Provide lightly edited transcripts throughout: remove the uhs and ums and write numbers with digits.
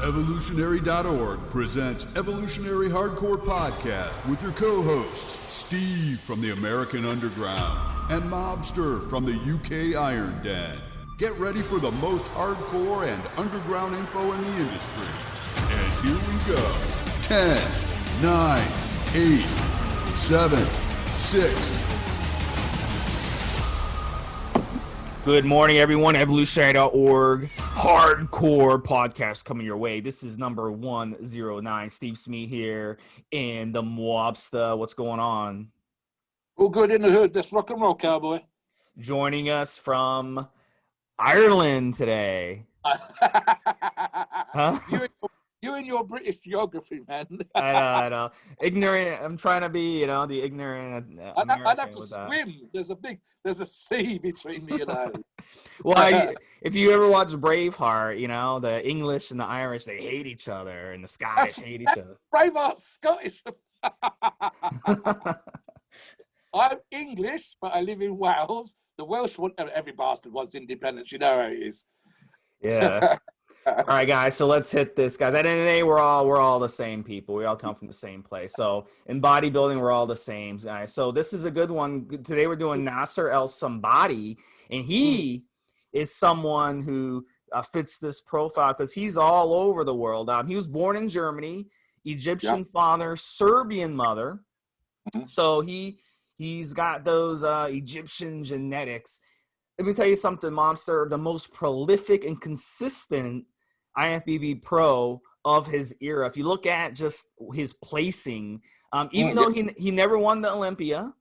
Evolutionary.org presents Evolutionary Hardcore Podcast with your co-hosts, Steve from the American Underground and Mobster from the UK Iron Den. Get ready for the most hardcore and underground info in the industry. And here we go. 10, 9, 8, 7, 6. Good morning, everyone. Evolutionary.org hardcore podcast coming your way. This is number 109. Stevesmi here in the Mobster. What's going on? All good in the hood. Let's rock and roll, cowboy. Joining us from Ireland today. Huh? You and your British geography, man. I know. Ignorant. I'm trying to be, the ignorant American. I'd have to swim. There's a sea between me and Ireland. Well, if you ever watch Braveheart, the English and the Irish, they hate each other, and the Scottish hate each other. Braveheart's Scottish. I'm English, but I live in Wales. The Welsh want every bastard wants independence. You know how it is. Yeah. All right, guys. So let's hit this, guys. At the end of the day, we're all the same people. We all come from the same place. So in bodybuilding, we're all the same, guys. So this is a good one. Today we're doing Nasser El Sonbaty, and he is someone who fits this profile because he's all over the world. He was born in Germany, Egyptian father, Serbian mother. So he's got those Egyptian genetics. Let me tell you something, Mobster, the most prolific and consistent IFBB pro of his era. If you look at just his placing, even though he never won the Olympia,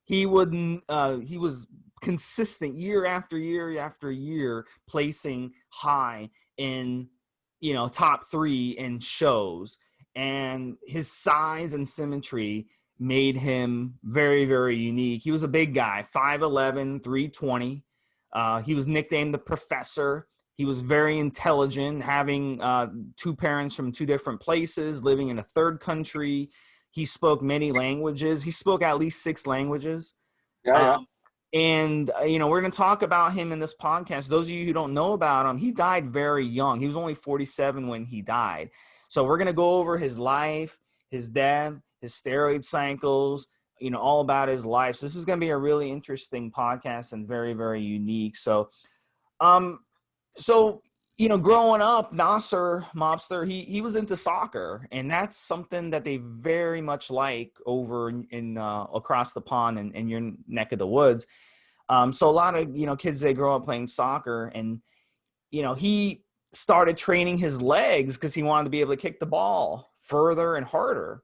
he was consistent year after year after year, placing high in, top 3 in shows. And his size and symmetry made him very, very unique. He was a big guy, 5'11", 320. He was nicknamed the Professor. He was very intelligent, having 2 parents from 2 different places, living in a 3rd country. He spoke many languages. He spoke at least 6 languages. And, we're going to talk about him in this podcast. Those of you who don't know about him, he died very young. He was only 47 when he died. So we're going to go over his life, his death, his steroid cycles, all about his life. So this is going to be a really interesting podcast and very, very unique. So, growing up, Naseer, Mobster, he was into soccer, and that's something that they very much like over in across the pond in your neck of the woods. So a lot of, kids, they grow up playing soccer, and, he started training his legs because he wanted to be able to kick the ball further and harder.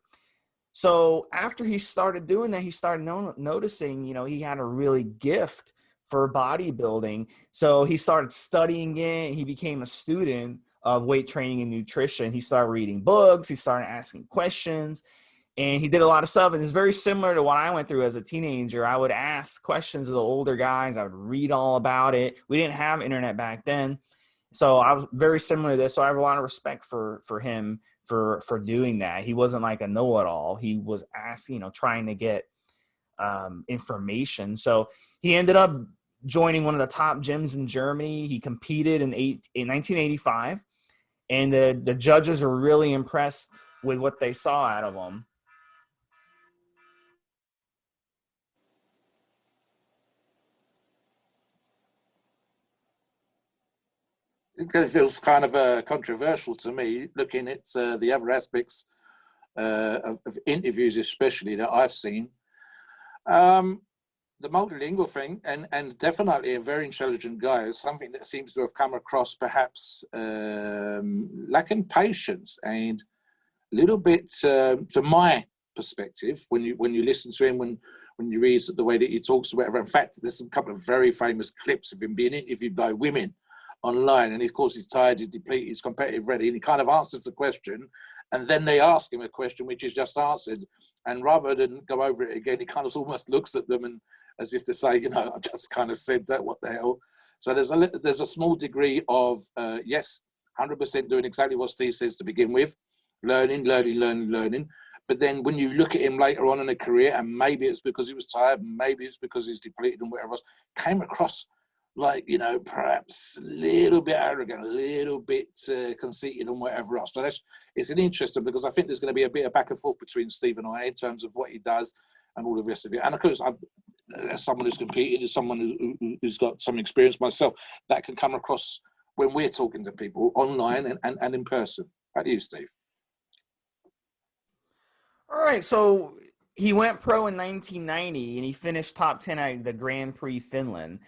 So after he started doing that, he started noticing, he had a really gift for bodybuilding. So he started studying it. He became a student of weight training and nutrition. He started reading books. He started asking questions, and he did a lot of stuff. And it's very similar to what I went through as a teenager. I would ask questions of the older guys. I would read all about it. We didn't have internet back then. So I was very similar to this. So I have a lot of respect for him for doing that. He wasn't like a know-it-all. He was asking, trying to get information. So he ended up joining one of the top gyms in Germany. He competed in 1985, and the judges were really impressed with what they saw out of him. It feels kind of controversial to me, looking at the other aspects of interviews, especially that I've seen. The multilingual thing, and definitely a very intelligent guy, is something that seems to have come across perhaps lacking patience and a little bit, to my perspective, when you listen to him, when you read the way that he talks or whatever. In fact, there's a couple of very famous clips of him being interviewed by women online, and of course he's tired, he's depleted, he's competitive ready, and he kind of answers the question, and then they ask him a question which is just answered, and rather than go over it again, he kind of almost looks at them and as if to say, I just kind of said that, what the hell. So there's a small degree of yes, 100% doing exactly what Steve says to begin with, learning, but then when you look at him later on in a career, and maybe it's because he was tired, maybe it's because he's depleted and whatever else, came across like, you know, perhaps a little bit arrogant, a little bit conceited and whatever else. But it's an interesting, because I think there's going to be a bit of back and forth between Steve and I in terms of what he does and all the rest of it. And of course, as someone who's competed, as someone who's got some experience myself, that can come across when we're talking to people online and in person. How do you, Steve? All right, so he went pro in 1990, and he finished top 10 at the Grand Prix Finland.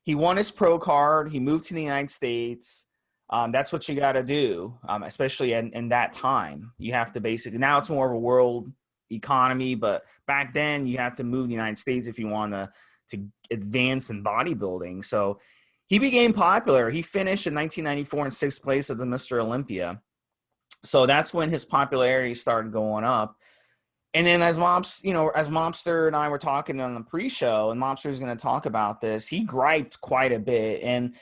He won his pro card. He moved to the United States. That's what you got to do, especially in that time. You have to basically, now it's more of a world economy, but back then you have to move to the United States if you want to advance in bodybuilding. So he became popular. He finished in 1994 in 6th place at the Mr. Olympia. So that's when his popularity started going up. And then as Mobster and I were talking on the pre-show, and Mobster is going to talk about this, he griped quite a bit. And,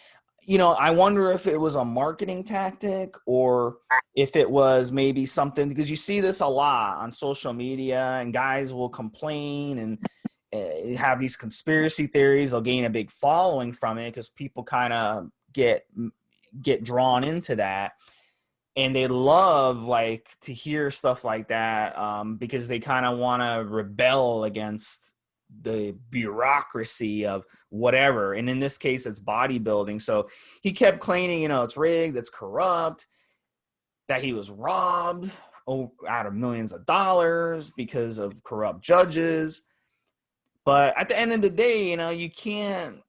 you know, I wonder if it was a marketing tactic or if it was maybe something, because you see this a lot on social media, and guys will complain and have these conspiracy theories. They'll gain a big following from it because people kind of get drawn into that. And they love like to hear stuff like that because they kind of want to rebel against the bureaucracy of whatever. And in this case, it's bodybuilding. So he kept claiming, you know, it's rigged, it's corrupt, that he was robbed out of millions of dollars because of corrupt judges. But at the end of the day, you know, you can't,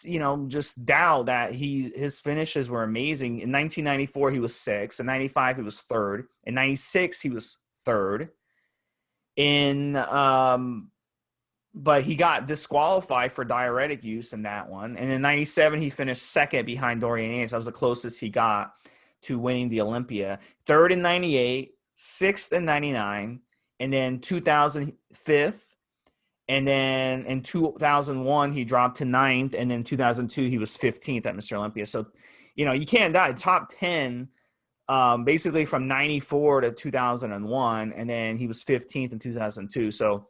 you know, just doubt that his finishes were amazing. In 1994, he was 6th. In 95, he was 3rd. In 96, he was 3rd. But he got disqualified for diuretic use in that one. And in 97, he finished 2nd behind Dorian Yates. That was the closest he got to winning the Olympia. 3rd in 98, 6th in 99, and then 2005th. And then in 2001, he dropped to 9th. And then 2002, he was 15th at Mr. Olympia. So, you know, you can't die. Top 10, basically from 94 to 2001. And then he was 15th in 2002. So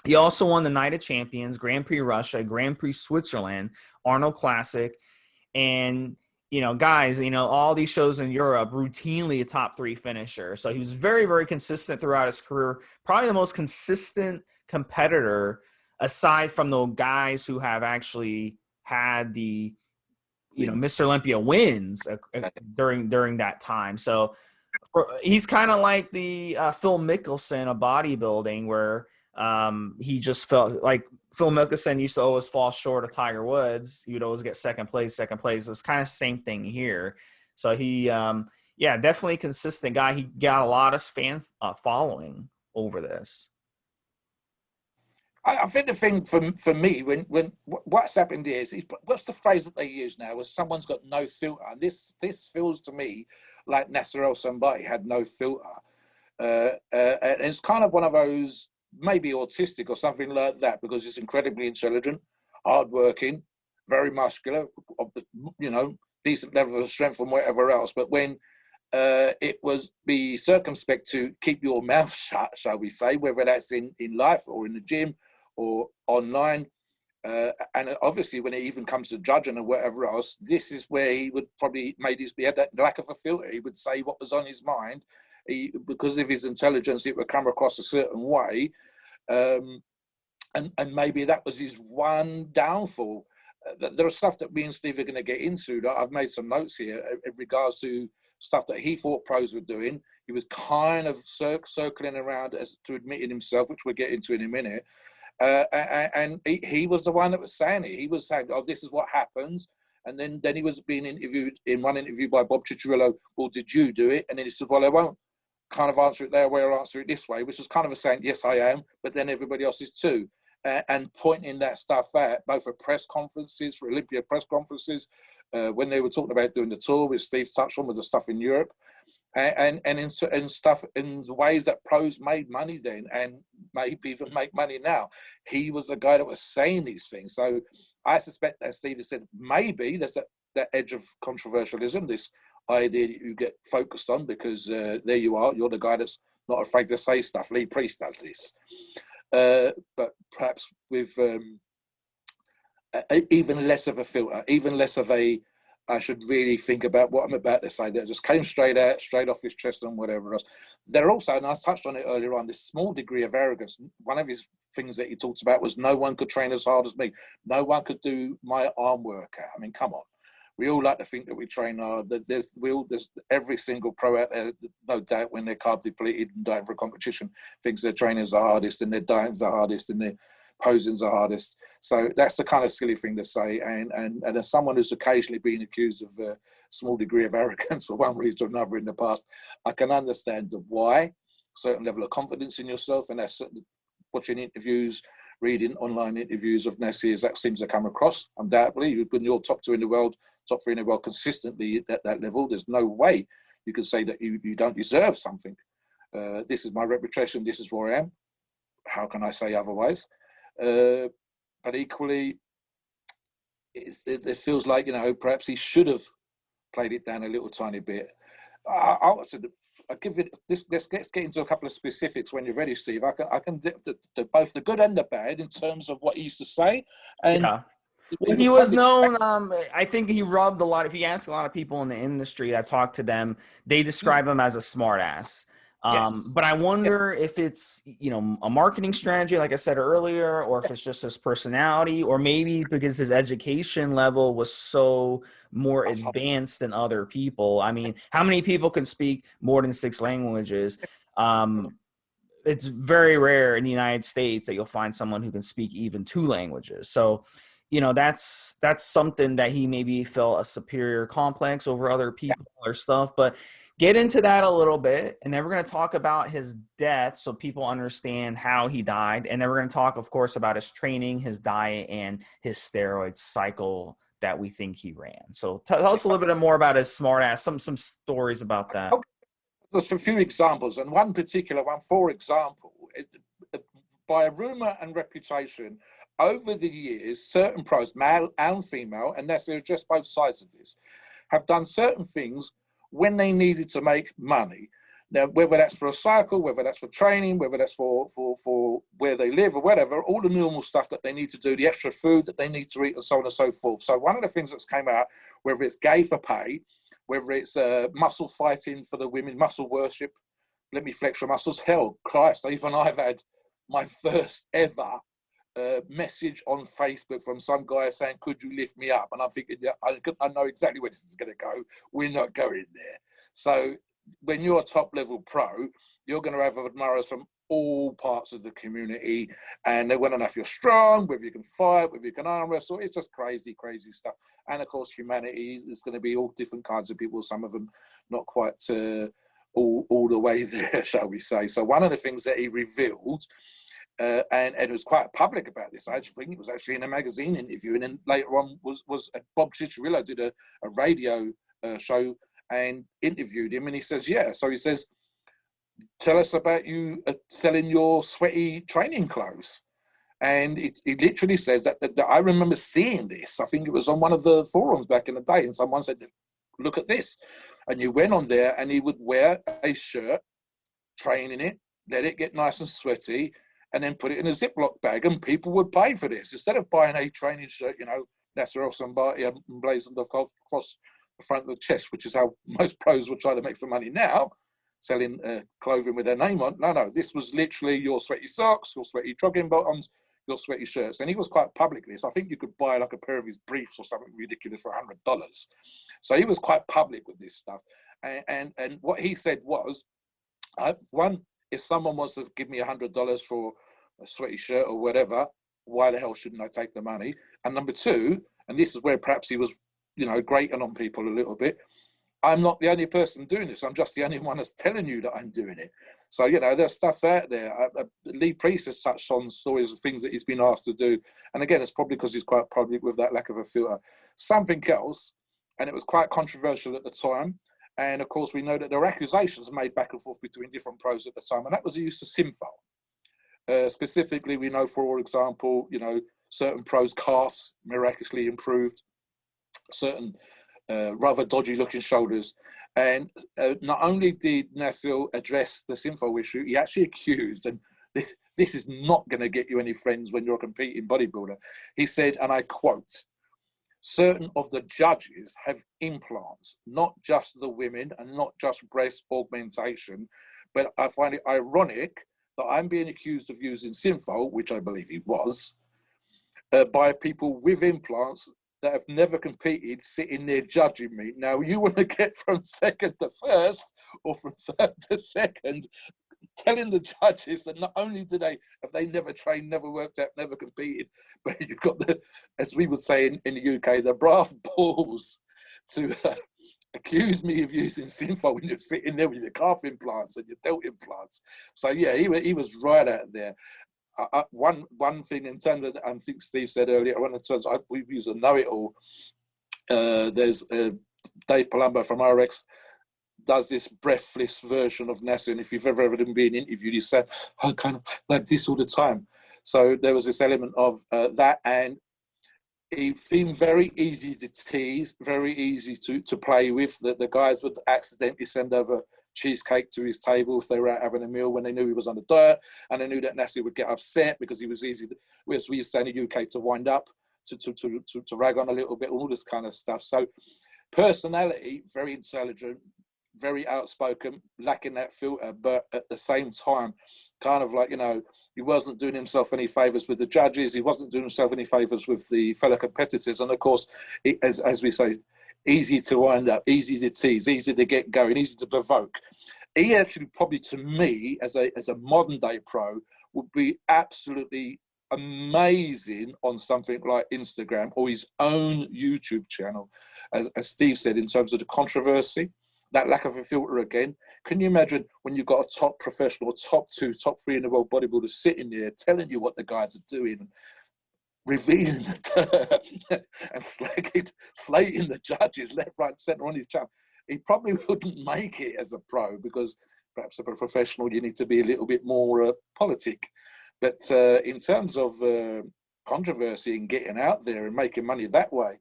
he also won the Night of Champions, Grand Prix Russia, Grand Prix Switzerland, Arnold Classic. And, you know, guys, you know, all these shows in Europe, routinely a top 3 finisher. So he was very, very consistent throughout his career. Probably the most consistent competitor aside from the guys who have actually had the, you know, Mr. Olympia wins during that time. So he's kind of like the Phil Mickelson of bodybuilding, where he just felt like Phil Mickelson used to always fall short of Tiger Woods. He would always get second place. It's kind of the same thing here. So he, definitely consistent guy. He got a lot of fan following over this. I think the thing for me, when what's happened is what's the phrase that they use now? Was someone's got no filter, and this feels to me like Nasser El Sonbaty had no filter, and it's kind of one of those, maybe autistic or something like that, because he's incredibly intelligent, hardworking, very muscular, you know, decent level of strength and whatever else. But when it was be circumspect to keep your mouth shut, shall we say, whether that's in life or in the gym or online, and obviously when it even comes to judging or whatever else, this is where he would probably he had that lack of a filter. He would say what was on his mind. Because of his intelligence, it would come across a certain way, and maybe that was his one downfall. There are stuff that me and Steve are going to get into. That I've made some notes here in regards to stuff that he thought pros were doing. He was kind of circling around as to admitting himself, which we'll get into in a minute. And he was the one that was saying it. He was saying, "Oh, this is what happens." And then he was being interviewed in one interview by Bob Ciccirillo. Well, did you do it? And then he said, "Well, I won't kind of answer it their way or answer it this way," which was kind of a saying, "Yes, I am," but then everybody else is too. And pointing that stuff out, both at press conferences, for Olympia press conferences, when they were talking about doing the tour, which Steve touched on with the stuff in Europe, and in stuff in the ways that pros made money then, and maybe even make money now. He was the guy that was saying these things. So I suspect, as Steve has said, maybe there's that edge of controversialism, this idea that you get focused on because there you are, you're the guy that's not afraid to say stuff. Lee Priest does this. But perhaps with even less of a filter, even less of a, I should really think about what I'm about to say. That just came straight off his chest and whatever else. There also, and I touched on it earlier on, this small degree of arrogance. One of his things that he talked about was no one could train as hard as me. No one could do my arm workout. I mean, come on. We all like to think that we train hard. There's every single pro out there, no doubt, when they're carb depleted and dying for a competition, thinks their training's the hardest and their diet's the hardest and their posing's the hardest. So that's the kind of silly thing to say. And as someone who's occasionally been accused of a small degree of arrogance for one reason or another in the past, I can understand the why, certain level of confidence in yourself, and that's watching interviews, reading online interviews of Naseer, that seems to come across. Undoubtedly, when you're top 2 in the world, top 3 in the world consistently at that level, there's no way you can say that you don't deserve something. This is my reputation, this is where I am. How can I say otherwise? But equally, it feels like, perhaps he should have played it down a little tiny bit. I'll give it this. Let's get into a couple of specifics when you're ready, Steve. I can both the good and the bad in terms of what he used to say. And yeah. Well, he was known. I think he rubbed a lot. If you ask a lot of people in the industry, I've talked to them, they describe him as a smart ass. Yes. But I wonder if it's, a marketing strategy, like I said earlier, or if it's just his personality, or maybe because his education level was so more advanced than other people. I mean, how many people can speak more than 6 languages? It's very rare in the United States that you'll find someone who can speak even 2 languages. So, that's something that he maybe felt a superior complex over other people or stuff. But get into that a little bit, and then we're going to talk about his death so people understand how he died. And then we're going to talk, of course, about his training, his diet, and his steroid cycle that we think he ran. So tell us a little bit more about his smart ass, some stories about that. Okay. There's a few examples, and one particular one, for example, by rumor and reputation, over the years, certain pros, male and female, and that's just both sides of this, have done certain things when they needed to make money. Now, whether that's for a cycle, whether that's for training, whether that's for where they live or whatever, all the normal stuff that they need to do, the extra food that they need to eat and so on and so forth. So one of the things that's came out, whether it's gay for pay, whether it's muscle fighting for the women, muscle worship, let me flex your muscles. Hell, Christ, even I've had my first ever message on Facebook from some guy saying, could you lift me up? And I'm thinking, yeah, I know exactly where this is going to go. We're not going there. So when you're a top level pro, you're going to have admirers from all parts of the community, and they want to know if you're strong, whether you can fight, whether you can arm wrestle. It's just crazy stuff. And of course, humanity is going to be all different kinds of people, some of them not quite all the way there, shall we say. So one of the things that he revealed, and it was quite public about this, I think it was actually in a magazine interview, and then later on was Bob Ciccirillo did a radio show and interviewed him, and he says, yeah. So he says, tell us about you selling your sweaty training clothes. And it literally says that I remember seeing this. I think it was on one of the forums back in the day, and someone said, look at this. And you went on there, and he would wear a shirt, train in it, let it get nice and sweaty, and then put it in a Ziploc bag, and people would pay for this. Instead of buying a training shirt, Nasser El Sonbaty emblazoned across the front of the chest, which is how most pros would try to make some money now, selling clothing with their name on. No, this was literally your sweaty socks, your sweaty jogging bottoms, your sweaty shirts. And he was quite public with this. I think you could buy like a pair of his briefs or something ridiculous for $100. So he was quite public with this stuff. And what he said was, one, if someone wants to give me $100 for a sweaty shirt or whatever, why the hell shouldn't I take the money? And number two, and this is where perhaps he was, grating on people a little bit, I'm not the only person doing this. I'm just the only one that's telling you that I'm doing it. So, there's stuff out there. Lee Priest has touched on stories of things that he's been asked to do. And again, it's probably because he's quite public with that lack of a filter. Something else, and it was quite controversial at the time. And of course, we know that there were accusations made back and forth between different pros at the time. And that was the use of Synthol. Specifically, we know, for example, certain pros' calves miraculously improved, certain rather dodgy looking shoulders. And not only did Naseer address the Synthol issue, he actually accused, and this is not going to get you any friends when you're a competing bodybuilder. He said, and I quote, certain of the judges have implants, not just the women and not just breast augmentation. But I find it ironic that I'm being accused of using Synthol, which I believe he was, by people with implants that have never competed sitting there judging me. Now, you want to get from second to first or from third to second, telling the judges that not only have they never trained, never worked out, never competed, but you've got the, as we would say in the UK, the brass balls to accuse me of using Synthol when you're sitting there with your calf implants and your delt implants. So yeah, he was right out there. One thing in terms of, I think Steve said earlier, we use a know-it-all. There's Dave Palumbo from RX does this breathless version of Naseer, and if you've ever been interviewed, he said, I kind of like this all the time. So there was this element of that, and he seemed very easy to tease, very easy to play with. The guys would accidentally send over cheesecake to his table if they were out having a meal when they knew he was on the diet, and they knew that Naseer would get upset because he was easy, as we used to say in the UK, to wind up, to rag on a little bit, all this kind of stuff. So personality, very intelligent, very outspoken, lacking that filter, but at the same time, kind of like, you know, he wasn't doing himself any favors with the judges. He wasn't doing himself any favors with the fellow competitors. And of course, as we say, easy to wind up, easy to tease, easy to get going, easy to provoke. He actually probably, to me, as a modern day pro, would be absolutely amazing on something like Instagram or his own YouTube channel, as Steve said, in terms of the controversy, that lack of a filter again. Can you imagine when you've got a top professional, top 2, top 3 in the world bodybuilder sitting there telling you what the guys are doing, and revealing the dirt and slating the judges left, right, centre on his channel? He probably wouldn't make it as a pro, because perhaps as a professional you need to be a little bit more politic. But in terms of controversy and getting out there and making money that way,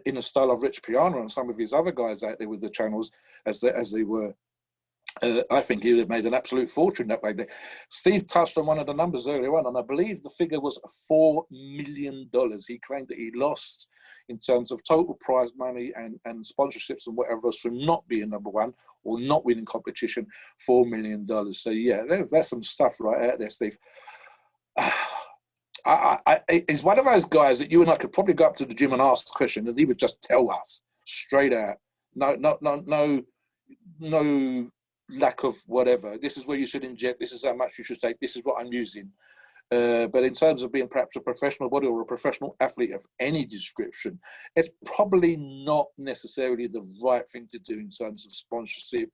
in the style of Rich Piana and some of his other guys out there with the channels, as they were, I think he would have made an absolute fortune that way. Steve touched on one of the numbers earlier on, and I believe the figure was $4 million. He claimed that he lost in terms of total prize money and sponsorships and whatever else from not being number one or not winning competition, $4 million. So yeah, there's some stuff right out there, Steve. He's one of those guys that you and I could probably go up to the gym and ask a question, and he would just tell us straight out. No lack of whatever. This is where you should inject. This is how much you should take. This is what I'm using. But in terms of being perhaps a professional body or a professional athlete of any description, it's probably not necessarily the right thing to do in terms of sponsorship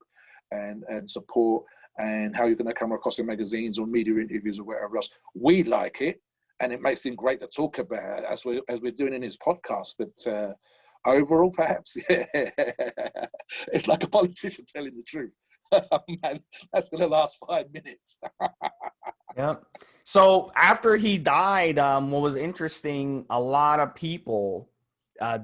and support and how you're going to come across in magazines or media interviews or whatever else. We like it, and it makes him great to talk about as we're doing in his podcast. But overall, perhaps, yeah, it's like a politician telling the truth. Man, that's going to last 5 minutes. Yeah. So after he died, what was interesting, a lot of people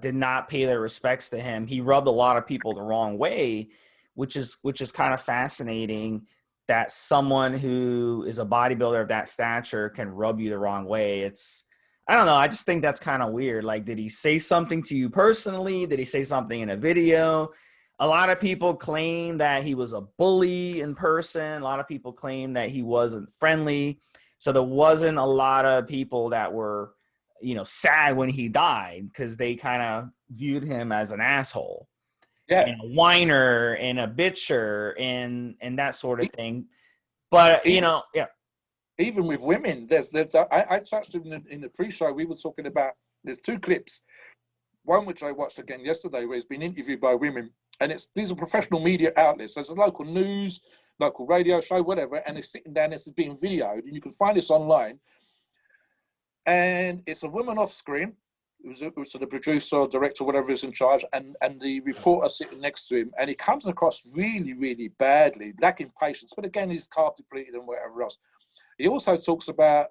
did not pay their respects to him. He rubbed a lot of people the wrong way, which is kind of fascinating, that someone who is a bodybuilder of that stature can rub you the wrong way. I don't know. I just think that's kind of weird. Like, did he say something to you personally? Did he say something in a video? A lot of people claim that he was a bully in person. A lot of people claim that he wasn't friendly. So there wasn't a lot of people that were, sad when he died, because they kind of viewed him as an asshole. Yeah. And a whiner and a bitcher and that sort of thing. But, yeah. Even with women, I touched in the pre-show, we were talking about, there's 2 clips. One which I watched again yesterday, where he's been interviewed by women, and these are professional media outlets. There's a local news, local radio show, whatever, and they're sitting down, this is being videoed, and you can find this online. And it's a woman off screen, it was the producer or director, whatever is in charge, and the reporter sitting next to him, and he comes across really, really badly, lacking patience, but again, he's carb depleted and whatever else. He also talks about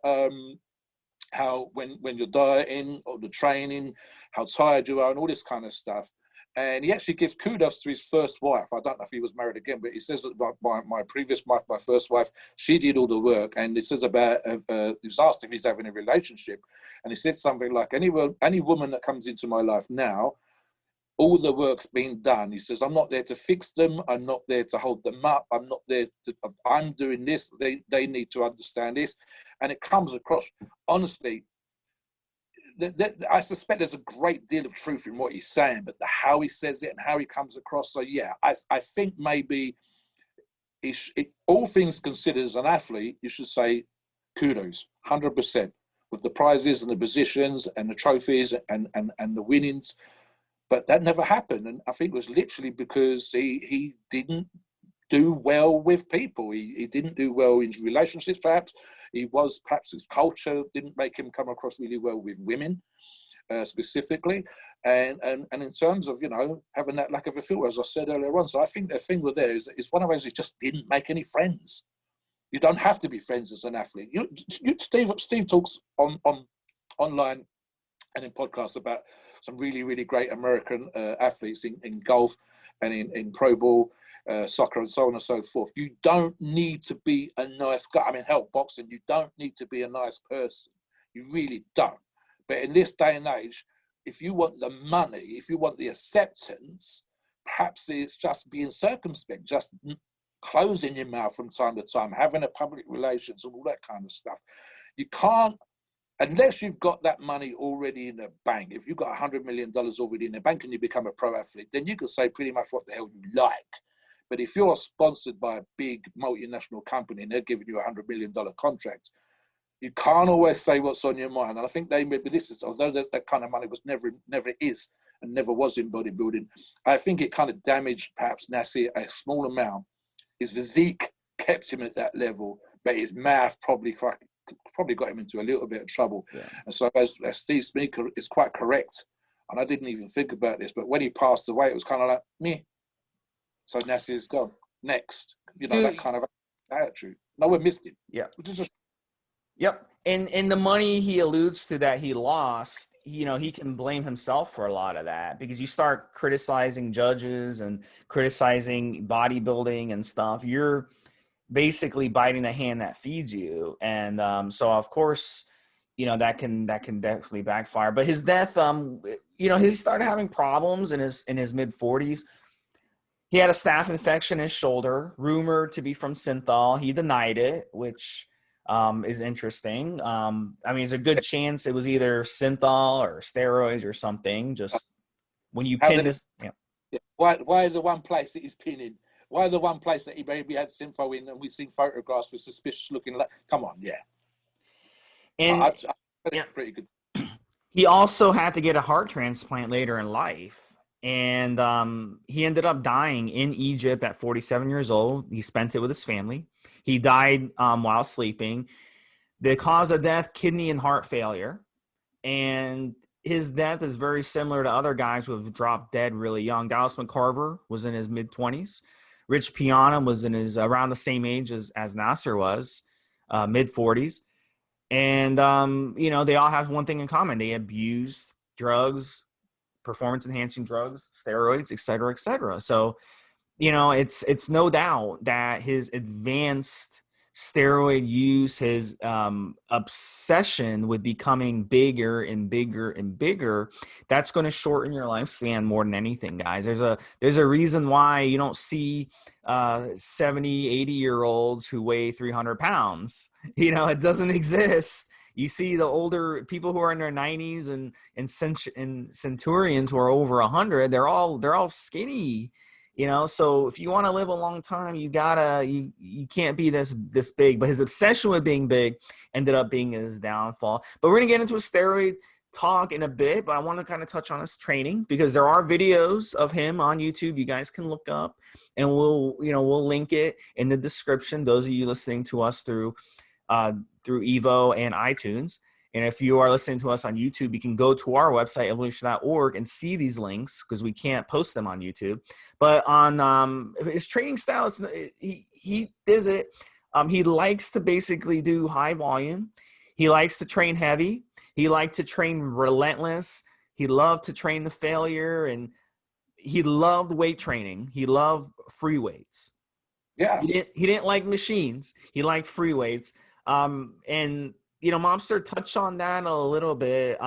how when you're dieting or the training, how tired you are and all this kind of stuff. And he actually gives kudos to his first wife. I don't know if he was married again, but he says that my previous wife, my first wife, she did all the work. And he says about, he was asked if he's having a relationship. And he said something like, any woman that comes into my life now, all the work's been done. He says, I'm not there to fix them. I'm not there to hold them up. I'm not there to, I'm doing this. They need to understand this. And it comes across, honestly, I suspect there's a great deal of truth in what he's saying, but how he says it and how he comes across. So yeah, I think maybe all things considered as an athlete, you should say kudos, 100%, with the prizes and the positions and the trophies and the winnings. But that never happened. And I think it was literally because he didn't do well with people. He didn't do well in relationships, perhaps. Perhaps his culture didn't make him come across really well with women, specifically. And in terms of, having that lack of a filter, as I said earlier on. So I think the thing with there is one of those, he just didn't make any friends. You don't have to be friends as an athlete. Steve talks on online and in podcasts about some really, really great American athletes in golf and in pro ball, soccer, and so on and so forth. You don't need to be a nice guy. I mean, hell, boxing, you don't need to be a nice person. You really don't. But in this day and age, if you want the money, if you want the acceptance, perhaps it's just being circumspect, just closing your mouth from time to time, having a public relations and all that kind of stuff. You can't, unless you've got that money already in the bank. If you've got $100 million already in the bank and you become a pro athlete, then you can say pretty much what the hell you like. But if you're sponsored by a big multinational company and they're giving you a $100 million contract, you can't always say what's on your mind. And I think although that kind of money was never is and never was in bodybuilding, I think it kind of damaged perhaps Naseer a small amount. His physique kept him at that level, but his mouth probably got him into a little bit of trouble. Yeah. And so as Steve Smeaker is quite correct, and I didn't even think about this, but when he passed away, it was kind of like, meh. So Naseer's gone. Next. That kind of attitude. No one missed him. Yeah. Which is Yep. And the money he alludes to that he lost, he can blame himself for a lot of that, because you start criticizing judges and criticizing bodybuilding and stuff. You're basically biting the hand that feeds you. And so of course, that can definitely backfire. But his death, he started having problems in his mid-40s. He had a staph infection in his shoulder, rumored to be from synthol. He denied it, which is interesting. I mean, there's a good chance it was either synthol or steroids or something. Just when you pin this. Yeah. Why the one place that he's pinning? Why the one place that he maybe had synthol in and we've seen photographs with suspicious looking? Come on, yeah. And yeah, pretty good. He also had to get a heart transplant later in life. And he ended up dying in Egypt at 47 years old. He spent it with his family. He died while sleeping. The cause of death, kidney and heart failure. And his death is very similar to other guys who have dropped dead really young. Dallas McCarver was in his mid-20s. Rich Piana was in his around the same age as Naseer was, mid-40s. And, they all have one thing in common. They abused drugs, performance-enhancing drugs, steroids, et cetera, et cetera. So, it's no doubt that his advanced steroid use, his obsession with becoming bigger and bigger and bigger, that's going to shorten your lifespan more than anything, guys. There's a reason why you don't see 70, 80-year-olds who weigh 300 pounds. It doesn't exist. You see the older people who are in their 90s and centurions who are over 100, they're all skinny, so if you want to live a long time, you can't be this big. But his obsession with being big ended up being his downfall. But we're going to get into a steroid talk in a bit, but I want to kind of touch on his training, because there are videos of him on YouTube you guys can look up, and we'll link it in the description, those of you listening to us through Evo and iTunes. And if you are listening to us on YouTube, you can go to our website, evolution.org, and see these links, because we can't post them on YouTube. But on his training style, he does it. He likes to basically do high volume. He likes to train heavy. He liked to train relentless. He loved to train the failure. And he loved weight training. He loved free weights. Yeah. He didn't like machines. He liked free weights. And you know, Mobster touched on that a little bit,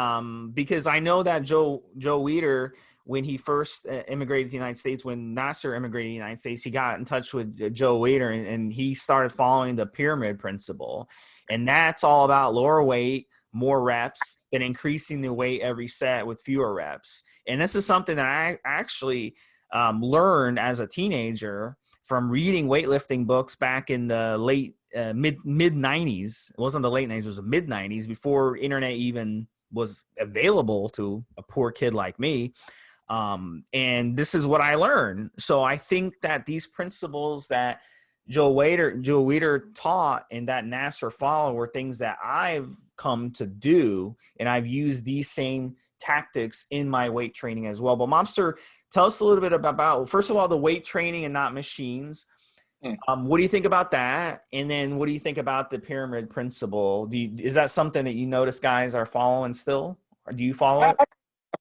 because I know that Joe Weider, when he first immigrated to the United States, when Naseer immigrated to the United States, he got in touch with Joe Weider, and he started following the pyramid principle. And that's all about lower weight, more reps, and increasing the weight every set with fewer reps. And this is something that I actually learned as a teenager from reading weightlifting books back in the late mid 90s. It wasn't the late 90s, it was the mid 90s, before internet even was available to a poor kid like me. And this is what I learned. So I think that these principles that Joe Weider taught and that Naseer followed were things that I've come to do, and I've used these same tactics in my weight training as well. But Mobster, tell us a little bit about, first of all, the weight training and not machines. What do you think about that? And then what do you think about the pyramid principle? Is that something that you notice guys are following still? Or do you follow it?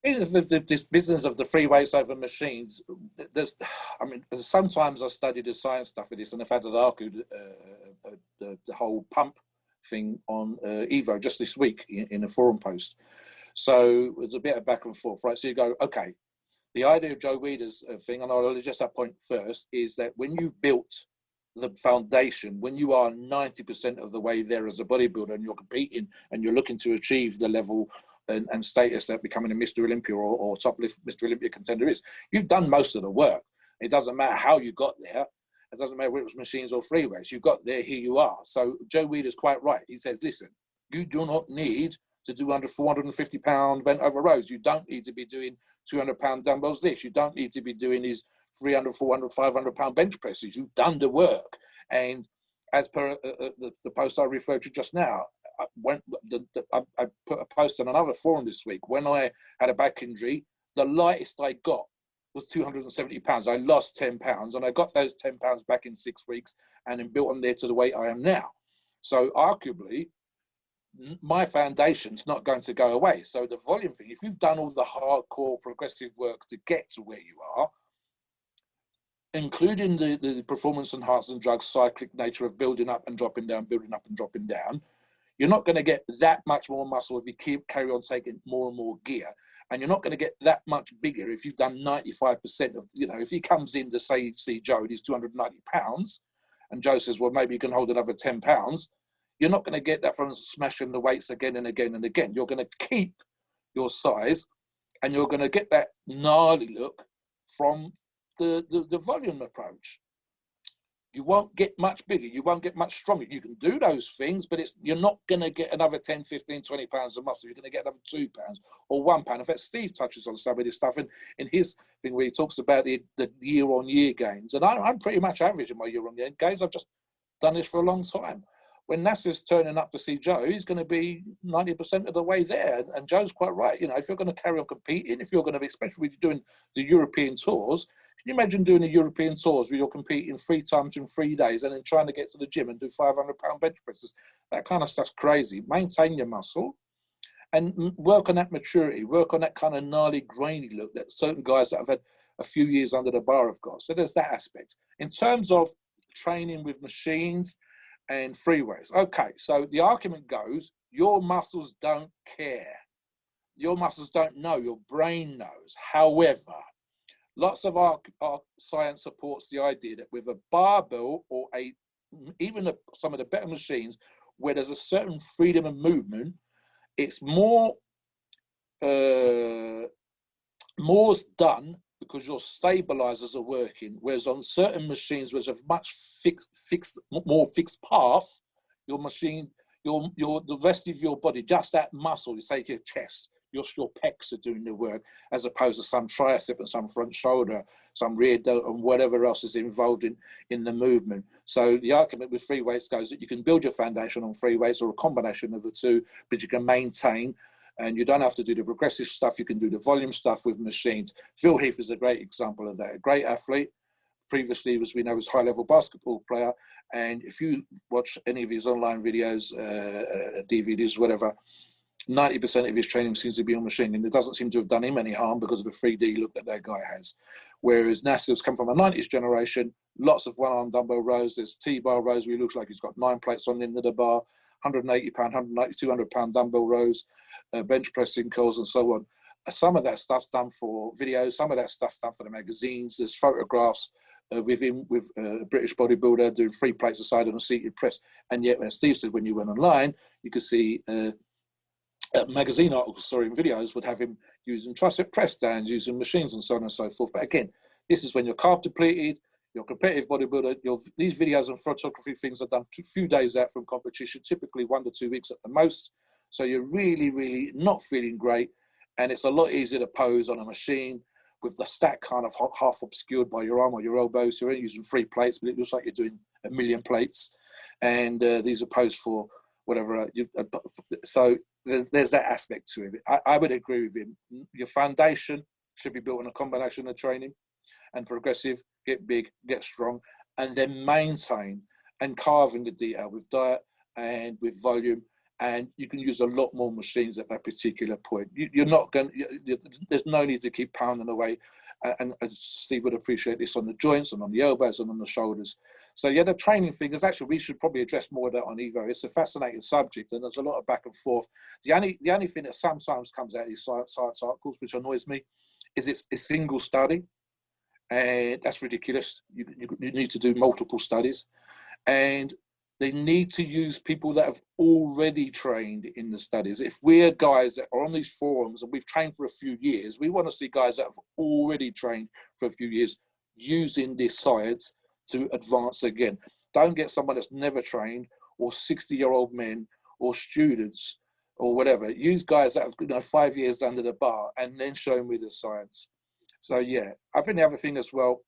I think this business of the free weights over machines, sometimes I study the science stuff of this, and I've had to argue the whole pump thing on Evo just this week in a forum post. So there's a bit of back and forth, right? So you go, okay, the idea of Joe Weider's thing, and I'll address that point first, is that when you've built the foundation, when you are 90% of the way there as a bodybuilder and you're competing and you're looking to achieve the level and status that becoming a Mr. Olympia or top lift Mr. Olympia contender is, you've done most of the work. It doesn't matter how you got there. It doesn't matter whether it was machines or free weights. You got there, here you are. So Joe Weider's quite right. He says, listen, you do not need to do under 450 pound bent over rows. You don't need to be doing 200 pound dumbbells this. You don't need to be doing these 300, 400, 500 pound bench presses. You've done the work. And as per the post I referred to just now, I put a post on another forum this week. When I had a back injury, the lightest I got was 270 pounds. I lost 10 pounds, and I got those 10 pounds back in 6 weeks and then built them there to the weight I am now. So arguably, my foundation's not going to go away. So the volume thing, if you've done all the hardcore progressive work to get to where you are, including the performance enhancing drugs, cyclic nature of building up and dropping down, building up and dropping down, you're not going to get that much more muscle if you carry on taking more and more gear. And you're not going to get that much bigger if you've done 95% of, if he comes in to see Joe, he's 290 pounds, and Joe says, well, maybe you can hold another 10 pounds. You're not going to get that from smashing the weights again and again and again. You're going to keep your size, and you're going to get that gnarly look from the volume approach. You won't get much bigger. You won't get much stronger. You can do those things, but you're not going to get another 10, 15, 20 pounds of muscle. You're going to get another 2 pounds or 1 pound. In fact, Steve touches on some of this stuff in his thing where he talks about the year-on-year gains. And I'm pretty much average in my year-on-year gains. I've just done this for a long time. When Nasser's turning up to see Joe, he's going to be 90% of the way there. And Joe's quite right. If you're going to carry on competing, if you're going to be, especially when you're doing the European tours, can you imagine doing the European tours where you're competing 3 times in 3 days and then trying to get to the gym and do 500 pound bench presses? That kind of stuff's crazy. Maintain your muscle and work on that maturity, work on that kind of gnarly, grainy look that certain guys that have had a few years under the bar have got. So there's that aspect. In terms of training with machines and free weights. Okay, so the argument goes, your muscles don't care. Your muscles don't know, your brain knows. However, lots of our science supports the idea that with a barbell or some of the better machines where there's a certain freedom of movement, it's more's done because your stabilizers are working. Whereas on certain machines which have much more fixed path, your machine, the rest of your body, just that muscle, you say your chest, your pecs are doing the work, as opposed to some tricep and some front shoulder, some rear delt and whatever else is involved in the movement. So the argument with free weights goes that you can build your foundation on free weights or a combination of the two, but you can maintain, and you don't have to do the progressive stuff. You can do the volume stuff with machines. Phil Heath is a great example of that. A great athlete. Previously, as we know, was a high-level basketball player. And if you watch any of his online videos, DVDs, whatever, 90% of his training seems to be on machine, and it doesn't seem to have done him any harm because of the 3D look that guy has. Whereas Naseer's come from a 90s generation, lots of one-arm dumbbell rows. There's T-bar rows where he looks like he's got 9 plates on the end of the bar, 180 pound, 190, 200 pound dumbbell rows, bench pressing curls and so on. Some of that stuff's done for videos. Some of that stuff's done for the magazines. There's photographs with him, with a British bodybuilder doing 3 plates aside on a seated press. And yet, as Steve said, when you went online, you could see magazine articles, and videos would have him using tricep press stands, using machines and so on and so forth. But again, this is when you're carb depleted, you're a competitive bodybuilder. These videos and photography things are done a few days out from competition, typically 1 to 2 weeks at the most. So you're really, really not feeling great. And it's a lot easier to pose on a machine with the stack kind of half obscured by your arm or your elbows. So you're only using 3 plates, but it looks like you're doing 1 million plates. And these are posed for whatever. So there's that aspect to it. I would agree with him. Your foundation should be built on a combination of training and progressive, get big, get strong, and then maintain and carve in the detail with diet and with volume. And you can use a lot more machines at that particular point. You're not going. There's no need to keep pounding away. And Steve would appreciate this on the joints and on the elbows and on the shoulders. So yeah, the training thing is actually, we should probably address more of that on Evo. It's a fascinating subject, and there's a lot of back and forth. The only thing that sometimes comes out of these science articles, which annoys me, is it's a single study, and that's ridiculous. You need to do multiple studies, and they need to use people that have already trained in the studies. If we're guys that are on these forums and we've trained for a few years, we want to see guys that have already trained for a few years using this science to advance again. Don't get someone that's never trained, or 60-year-old men or students or whatever. Use guys that have 5 years under the bar and then show me the science. So yeah, I think the other thing as well,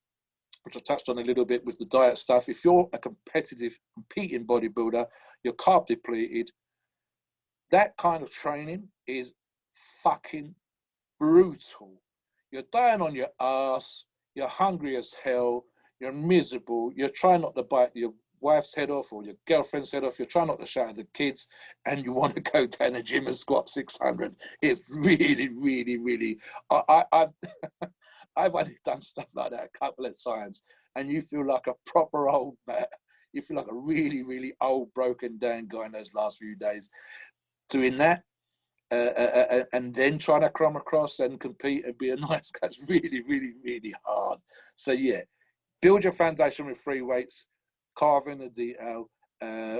which I touched on a little bit with the diet stuff, if you're a competitive, competing bodybuilder, you're carb depleted, that kind of training is fucking brutal. You're dying on your ass, you're hungry as hell, you're miserable, you're trying not to bite your wife's head off or your girlfriend's head off, you're trying not to shout at the kids, and you want to go down the gym and squat 600. It's really, really, really... I've only done stuff like that a couple of times, and you feel like a proper old man. You feel like a really, really old, broken down guy in those last few days. Doing that, and then trying to come across and compete and be a nice guy, it's really, really, really hard. So yeah, build your foundation with free weights, carve in the detail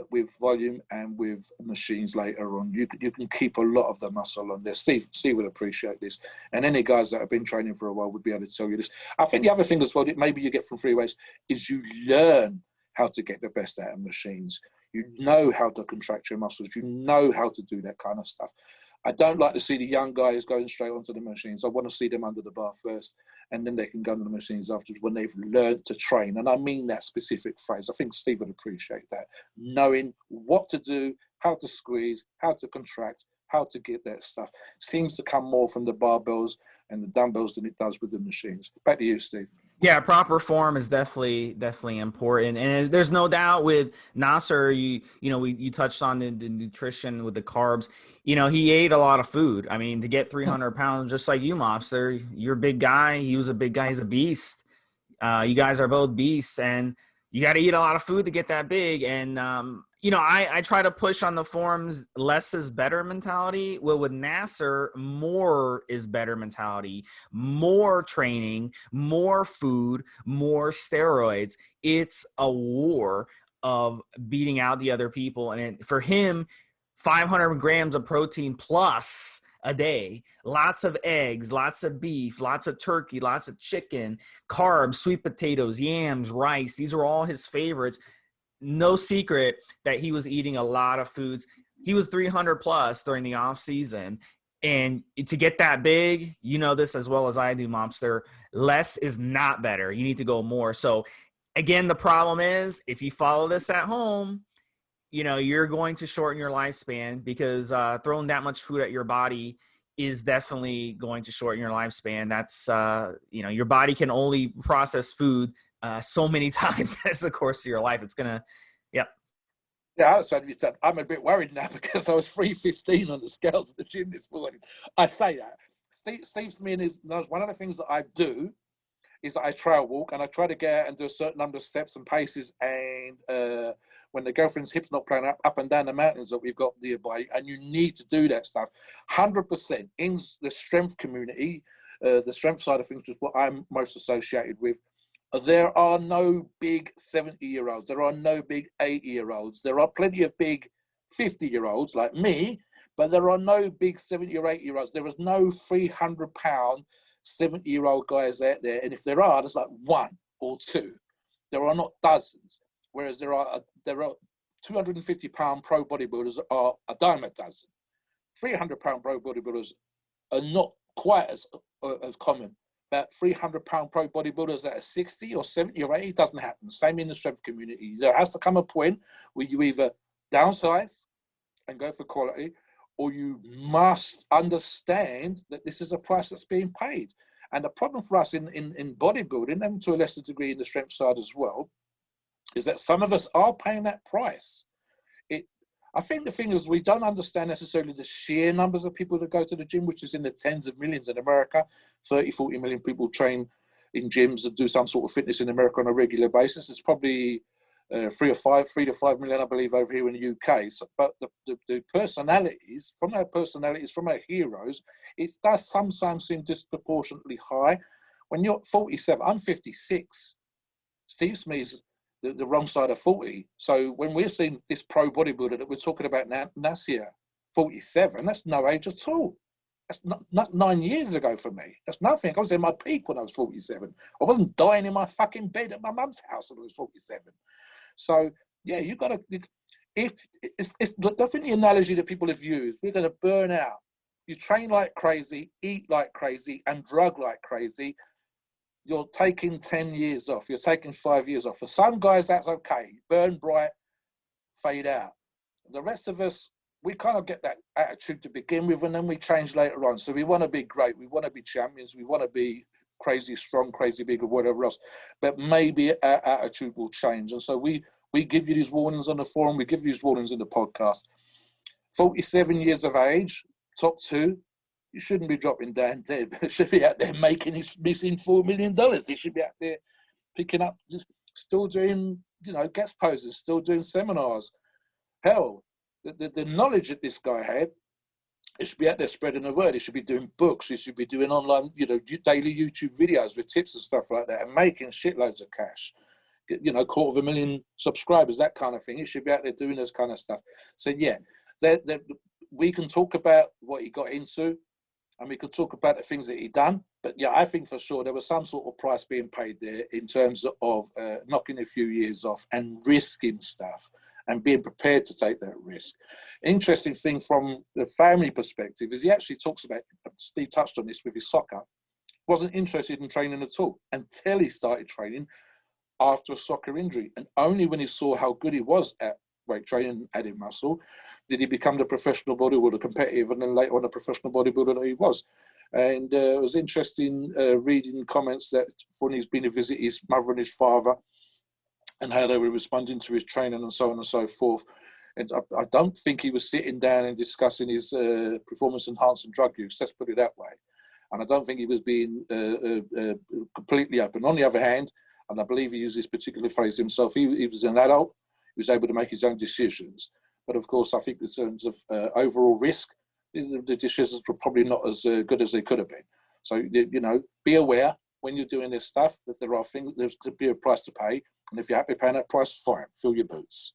with volume and with machines later on. You can keep a lot of the muscle on there. Steve would appreciate this. And any guys that have been training for a while would be able to tell you this. I think the other thing as well that maybe you get from free weights is you learn how to get the best out of machines. You know how to contract your muscles. You know how to do that kind of stuff. I don't like to see the young guys going straight onto the machines. I want to see them under the bar first, and then they can go to the machines afterwards when they've learned to train. And I mean that specific phrase. I think Steve would appreciate that. Knowing what to do, how to squeeze, how to contract, how to get that stuff seems to come more from the barbells and the dumbbells than it does with the machines. Back to you, Steve. Yeah, proper form is definitely important, and there's no doubt with Naseer. You touched on the nutrition with the carbs. He ate a lot of food. I mean, to get 300 pounds, just like you, Mobster, you're a big guy. He was a big guy. He's a beast. You guys are both beasts, and you got to eat a lot of food to get that big. And I try to push on the forums, less is better mentality. Well, with Naseer, more is better mentality, more training, more food, more steroids. It's a war of beating out the other people. And for him, 500 grams of protein plus a day, lots of eggs, lots of beef, lots of turkey, lots of chicken, carbs, sweet potatoes, yams, rice. These are all his favorites. No secret that he was eating a lot of foods. He was 300 plus during the off season. And to get that big, you know this as well as I do, Mobster, less is not better. You need to go more. So again, the problem is if you follow this at home, you're going to shorten your lifespan because throwing that much food at your body is definitely going to shorten your lifespan. That's, your body can only process food so many times as the course of your life. It's going to, yep. Yeah, so I'm a bit worried now because I was 315 on the scales at the gym this morning. I say that. Steve's knows one of the things that I do is that I trail walk, and I try to get out and do a certain number of steps and paces. And when the girlfriend's hip's not playing up and down the mountains that we've got nearby, and you need to do that stuff, 100% in the strength community, the strength side of things, is what I'm most associated with. There are no big 70-year-olds. There are no big 80-year-olds. There are plenty of big 50-year-olds like me, but there are no big 70 or 80-year-olds. There is no 300-pound 70-year-old guys out there. And if there are, there's like one or two. There are not dozens. Whereas there are 250-pound pro bodybuilders are a dime a dozen. 300-pound pro bodybuilders are not quite as common. About 300-pound pro bodybuilders that are 60 or 70 or 80 doesn't happen. Same in the strength community. There has to come a point where you either downsize and go for quality, or you must understand that this is a price that's being paid. And the problem for us in bodybuilding, and to a lesser degree in the strength side as well, is that some of us are paying that price. I think the thing is we don't understand necessarily the sheer numbers of people that go to the gym, which is in the tens of millions in America. 30, 40 million people train in gyms and do some sort of fitness in America on a regular basis. It's probably 3 to 5 million, I believe, over here in the UK. So, but the personalities, from our heroes, it does sometimes seem disproportionately high. When you're 47, I'm 56. Stevesmi's the wrong side of 40. So when we're seeing this pro bodybuilder that we're talking about now, Naseer, 47, that's no age at all. That's not 9 years ago for me. That's nothing. I was in my peak when I was 47. I wasn't dying in my fucking bed at my mum's house when I was 47. So yeah, you got to, if it's I think the analogy that people have used, we're going to burn out. You train like crazy, eat like crazy, and drug like crazy. You're taking 10 years off. You're taking 5 years off. For some guys, that's okay. Burn bright, fade out. The rest of us, we kind of get that attitude to begin with, and then we change later on. So we want to be great. We want to be champions. We want to be crazy strong, crazy big, or whatever else. But maybe our attitude will change. And so we give you these warnings on the forum. We give you these warnings in the podcast. 47 years of age, top two. You shouldn't be dropping down dead. You should be out there making his missing $4 million. He should be out there picking up, still doing, guest poses, still doing seminars. Hell, the knowledge that this guy had, he should be out there spreading the word. He should be doing books. He should be doing online, daily YouTube videos with tips and stuff like that, and making shitloads of cash. 250,000 subscribers, that kind of thing. He should be out there doing this kind of stuff. So yeah, we can talk about what he got into, and we could talk about the things that he done. But yeah, I think for sure there was some sort of price being paid there in terms of knocking a few years off and risking stuff and being prepared to take that risk. Interesting thing from the family perspective is he actually talks about, Steve touched on this with his soccer, wasn't interested in training at all until he started training after a soccer injury. And only when he saw how good he was at weight training and adding muscle did he become the professional bodybuilder, competitive, and then later on a professional bodybuilder that he was. And it was interesting reading comments that when he's been to visit his mother and his father and how they were responding to his training and so on and so forth. And I don't think he was sitting down and discussing his performance-enhancing drug use, let's put it that way. And I don't think he was being completely open. On the other hand, and I believe he used this particular phrase himself, he was an adult, he was able to make his own decisions. But of course, I think in terms of overall risk, the decisions were probably not as good as they could have been. So, be aware when you're doing this stuff that there are things, there's to be a price to pay. And if you're happy paying that price, fine, fill your boots.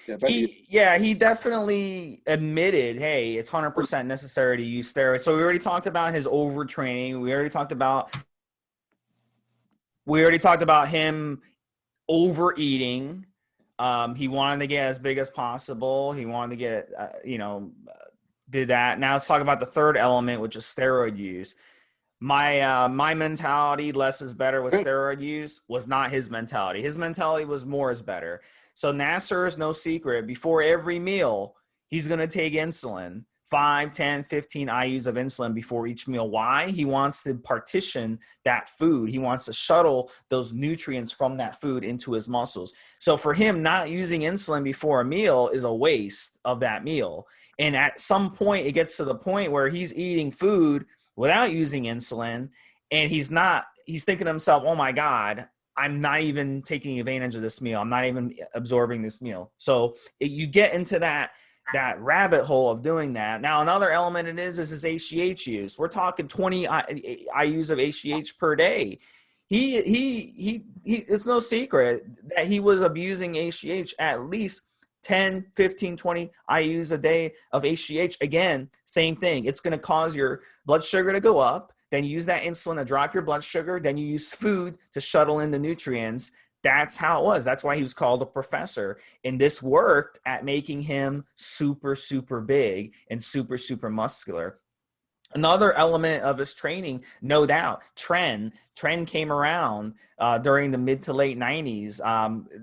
He definitely admitted, hey, it's 100% necessary to use steroids. So we already talked about his overtraining. We already talked about him overeating. He wanted to get as big as possible. He wanted to get, did that. Now let's talk about the third element, which is steroid use. My mentality, less is better with steroid use, was not his mentality. His mentality was more is better. So Naseer is no secret. Before every meal, he's going to take insulin 5, 10, 15 IUs of insulin before each meal. Why? He wants to partition that food. He wants to shuttle those nutrients from that food into his muscles. So for him, not using insulin before a meal is a waste of that meal. And at some point, it gets to the point where he's eating food without using insulin, and he's thinking to himself, oh my God, I'm not even taking advantage of this meal. I'm not even absorbing this meal. So you get into that rabbit hole of doing that. Now, another element is his HGH use. We're talking 20 IUs of HGH per day. It's no secret that he was abusing HGH at least 10, 15, 20 IUs a day of HGH. Again, same thing. It's going to cause your blood sugar to go up. Then you use that insulin to drop your blood sugar. Then you use food to shuttle in the nutrients. That's how it was. That's why he was called a professor. And this worked at making him super, super big and super, super muscular. Another element of his training, no doubt, trend came around during the mid to late 90s.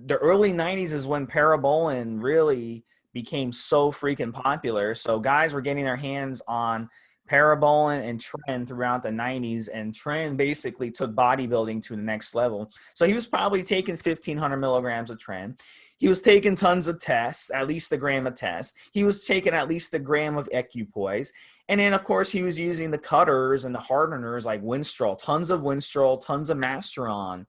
The early 90s is when parabolan really became so freaking popular. So guys were getting their hands on parabolan and trend throughout the 90s, and trend basically took bodybuilding to the next level. So he was probably taking 1,500 milligrams of trend. He was taking tons of tests, at least a gram of tests. He was taking at least a gram of equipoise. And then, of course, he was using the cutters and the hardeners like Winstrol, tons of Masteron,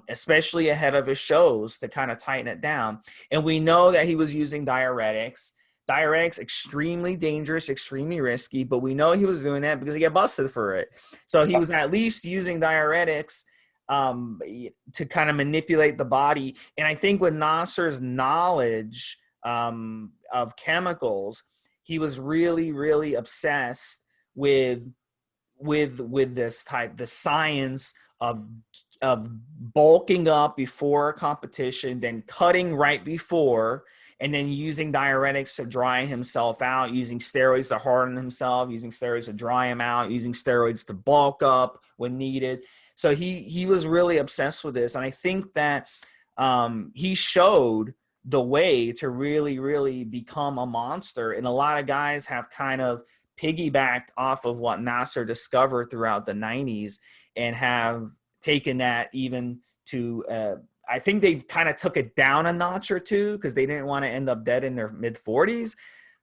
especially ahead of his shows to kind of tighten it down. And we know that he was using diuretics. Diuretics, extremely dangerous, extremely risky, but we know he was doing that because he got busted for it. So he was at least using diuretics to kind of manipulate the body. And I think with Nasser's knowledge of chemicals, he was really, really obsessed with this type, the science of bulking up before a competition, then cutting right before, and then using diuretics to dry himself out, using steroids to harden himself, using steroids to dry him out, using steroids to bulk up when needed. So he was really obsessed with this. And I think that he showed the way to really, really become a monster. And a lot of guys have kind of piggybacked off of what Nasser discovered throughout the 90s and have taken that even to I think they've kind of took it down a notch or two because they didn't want to end up dead in their mid 40s,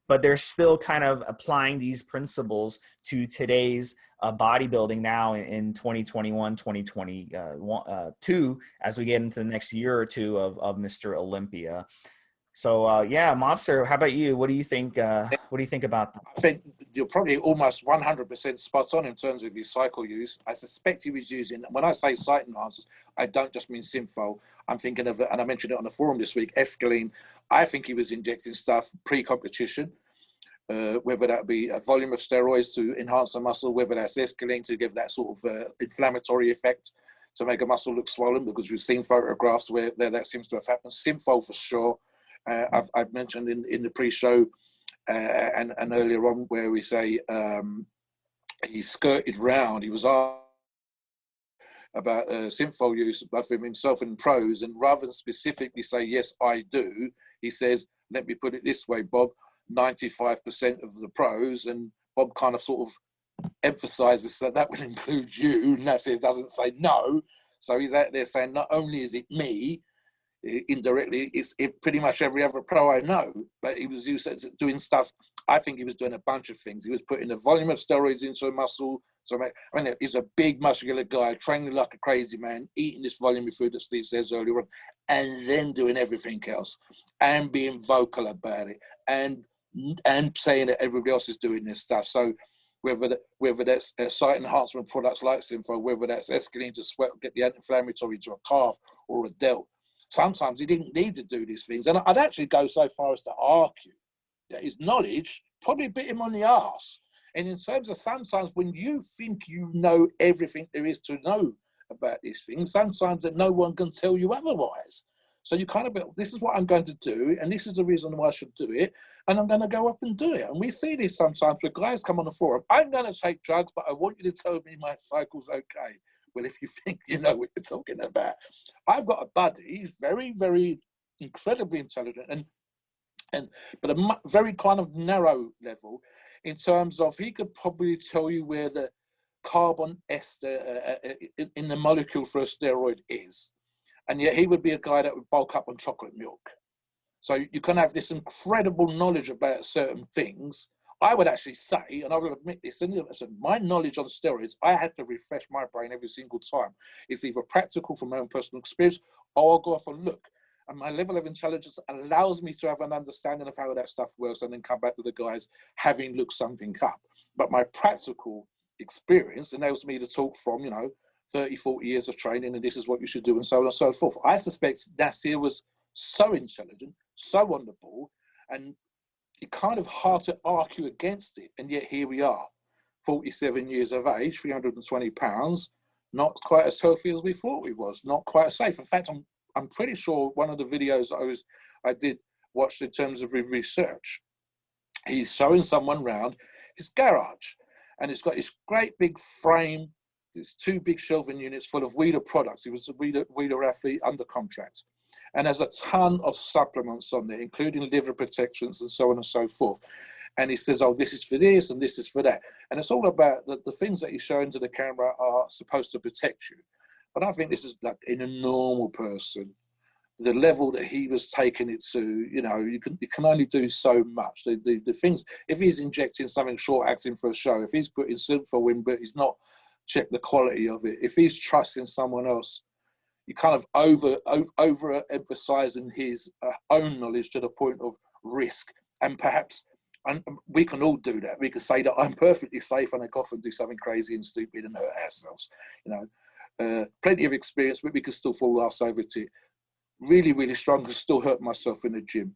but they're still kind of applying these principles to today's bodybuilding now in 2021, 2022, as we get into the next year or two of Mr. Olympia. So yeah, Mobster, how about you? What do you think? What do you think about that? I think you're probably almost 100% spot on in terms of his cycle use. I suspect he was using, when I say site enhancers, I don't just mean Synfol. I'm thinking of, and I mentioned it on the forum this week, escaline. I think he was injecting stuff pre-competition, whether that be a volume of steroids to enhance the muscle, whether that's escaline to give that sort of inflammatory effect to make a muscle look swollen, because we've seen photographs where that seems to have happened. Synfol for sure. I've mentioned in the pre-show and earlier on where we say he skirted round. He was asked about Synfol use both of himself and pros, and rather than specifically say, yes, I do, he says, let me put it this way, Bob, 95% of the pros, and Bob kind of sort of emphasizes that would include you. Naseer doesn't say no. So he's out there saying, not only is it me, indirectly, it's pretty much every other pro I know. But he was doing stuff. I think he was doing a bunch of things. He was putting a volume of steroids into a muscle. So I mean, he's a big muscular guy, training like a crazy man, eating this volume of food that Steve says earlier on, and then doing everything else, and being vocal about it, and saying that everybody else is doing this stuff. So whether that's site enhancement products like Synfol, whether that's escaline to sweat, get the anti-inflammatory to a calf or a delt. Sometimes he didn't need to do these things. And I'd actually go so far as to argue that his knowledge probably bit him on the arse. And in terms of sometimes when you think you know everything there is to know about these things, sometimes that no one can tell you otherwise. So you kind of, this is what I'm going to do, and this is the reason why I should do it, and I'm going to go up and do it. And we see this sometimes where guys come on the forum, I'm going to take drugs, but I want you to tell me my cycle's okay. Well, if you think you know what you're talking about. I've got a buddy, he's very, very incredibly intelligent, but a very kind of narrow level. in terms of he could probably tell you where the carbon ester in the molecule for a steroid is. And yet he would be a guy that would bulk up on chocolate milk. So you can have this incredible knowledge about certain things. I would actually say, and I will admit this, my knowledge on steroids, I had to refresh my brain every single time. It's either practical from my own personal experience, or I'll go off and look. And my level of intelligence allows me to have an understanding of how that stuff works and then come back to the guys having looked something up. But my practical experience enables me to talk from, 30, 40 years of training, and this is what you should do, and so on and so forth. I suspect Naseer was so intelligent, so on the ball, and it's kind of hard to argue against it. And yet here we are, 47 years of age, 320 pounds, not quite as healthy as we thought we was, not quite as safe. In fact, I'm pretty sure one of the videos I did watch in terms of research, he's showing someone round his garage, and it's got this great big frame. There's 2 big shelving units full of Weider products. He was a Weider athlete under contract. And there's a ton of supplements on there, including liver protections and so on and so forth. And he says, oh, this is for this and this is for that. And it's all about the things that he's showing to the camera are supposed to protect you. But I think this is like in a normal person, the level that he was taking it to, you can only do so much. The things, if he's injecting something short acting for a show, if he's putting Synthol, but he's not checked the quality of it, if he's trusting someone else, you kind of over emphasizing his own knowledge to the point of risk. And perhaps, and we can all do that. We can say that I'm perfectly safe and I go off and do something crazy and stupid and hurt ourselves. Plenty of experience, but we can still fall ass over to it. Really, really strong, can still hurt myself in the gym.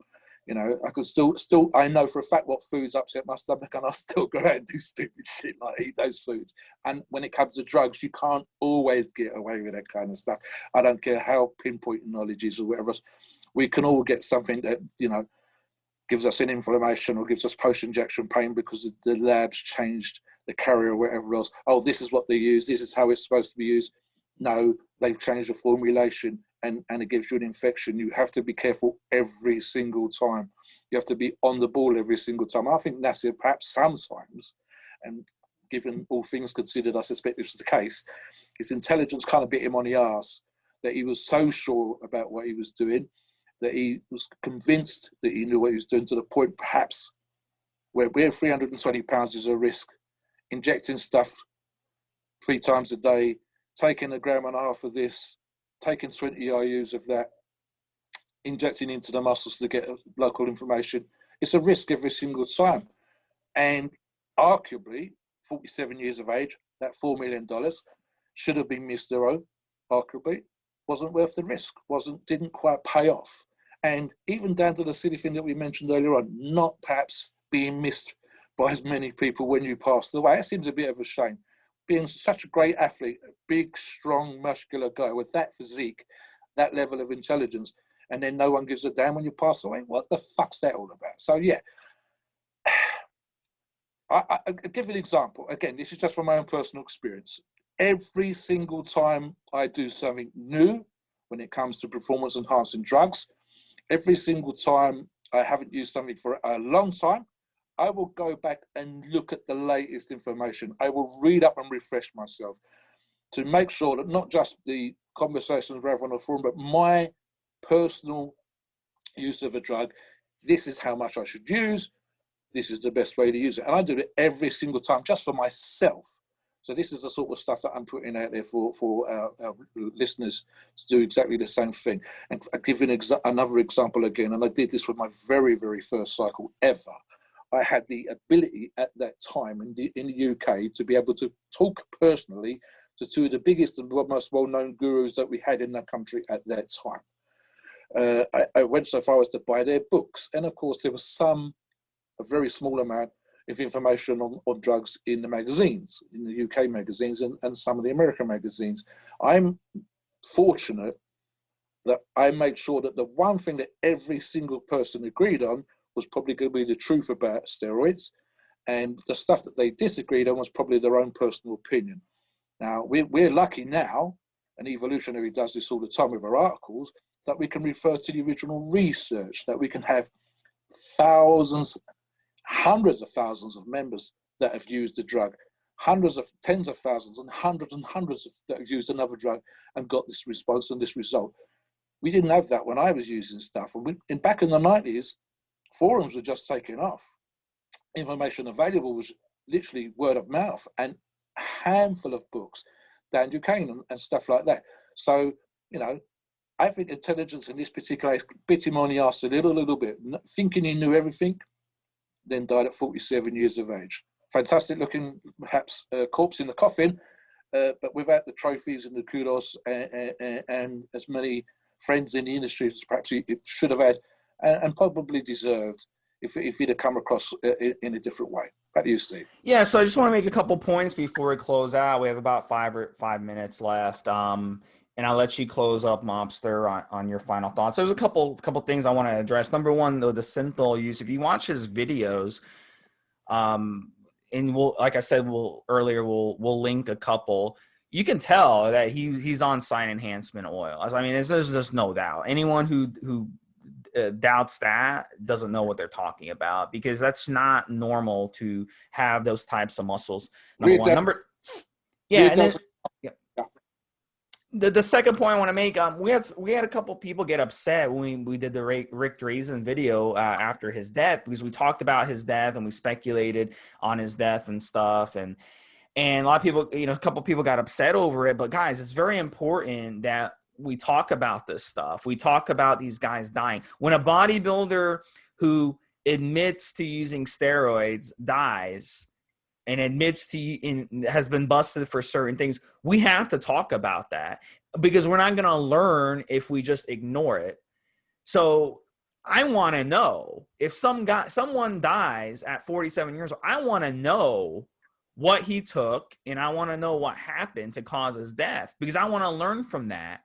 I can still, I know for a fact what foods upset my stomach, and I'll still go out and do stupid shit like eat those foods. And when it comes to drugs, you can't always get away with that kind of stuff. I don't care how pinpoint knowledge is or whatever else. We can all get something that, gives us an inflammation or gives us post-injection pain because the lab's changed the carrier or whatever else. Oh, this is what they use. This is how it's supposed to be used. No, they've changed the formulation. And it gives you an infection. You have to be careful every single time. You have to be on the ball every single time. I think Naseer, perhaps sometimes, and given all things considered, I suspect this is the case, his intelligence kind of bit him on the arse, that he was so sure about what he was doing, that he was convinced that he knew what he was doing, to the point perhaps where 320 pounds is a risk, injecting stuff 3 times a day, taking 1.5 grams of this, taking 20 IUs of that, injecting into the muscles to get local information. It's a risk every single time. And arguably, 47 years of age, that $4 million should have been Mr. O, arguably, wasn't worth the risk, didn't quite pay off. And even down to the silly thing that we mentioned earlier on, not perhaps being missed by as many people when you passed away. It seems a bit of a shame. Being such a great athlete, a big, strong, muscular guy with that physique, that level of intelligence, and then no one gives a damn when you pass away. What the fuck's that all about? So yeah, I'll give you an example. Again, this is just from my own personal experience. Every single time I do something new when it comes to performance enhancing drugs, every single time I haven't used something for a long time, I will go back and look at the latest information. I will read up and refresh myself to make sure that not just the conversations we have on the forum, but my personal use of a drug, this is how much I should use, this is the best way to use it. And I do it every single time just for myself. So this is the sort of stuff that I'm putting out there for our listeners to do exactly the same thing. And I'll give you another example again, and I did this with my very, very first cycle ever. I had the ability at that time in the UK to be able to talk personally to 2 of the biggest and most well-known gurus that we had in the country at that time. I went so far as to buy their books. And of course, there was a very small amount of information on drugs in the magazines, in the UK magazines and some of the American magazines. I'm fortunate that I made sure that the one thing that every single person agreed on was probably going to be the truth about steroids, and the stuff that they disagreed on was probably their own personal opinion. Now, we're lucky now, and Evolutionary does this all the time with our articles, that we can refer to the original research, that we can have thousands, hundreds of thousands of members that have used the drug, tens of thousands and hundreds of that have used another drug and got this response and this result. We didn't have that when I was using stuff. And back in the 90s, forums were just taking off. Information available was literally word of mouth, and a handful of books, Dan Duquesne and stuff like that. So, you know, I think intelligence in this particular case bit him on the arse a little bit, thinking he knew everything, then died at 47 years of age. Fantastic looking, perhaps, corpse in the coffin, but without the trophies and the kudos and as many friends in the industry as perhaps he should have had and probably deserved if he'd have come across in a different way. Back to you, Steve. Yeah, so I just want to make a couple points before we close out. We have about 5 minutes left. And I'll let you close up, Mobster, on your final thoughts. So there's a couple things I want to address. Number one, though, the synthol use. If you watch his videos, and like I said, we'll link a couple. You can tell that he's on sign enhancement oil. I mean, there's just no doubt. Anyone who doubts that doesn't know what they're talking about, because that's not normal to have those types of muscles. Number one. The second point I want to make, we had a couple people get upset when we did the Rick Drazen video after his death, because we talked about his death and we speculated on his death and stuff, and a lot of people, you know, a couple people got upset over it. But guys, it's very important that we talk about this stuff. We talk about these guys dying. When a bodybuilder who admits to using steroids dies and admits to has been busted for certain things, we have to talk about that, because we're not going to learn if we just ignore it. So I want to know if someone dies at 47 years old, I want to know what he took, and I want to know what happened to cause his death, because I want to learn from that.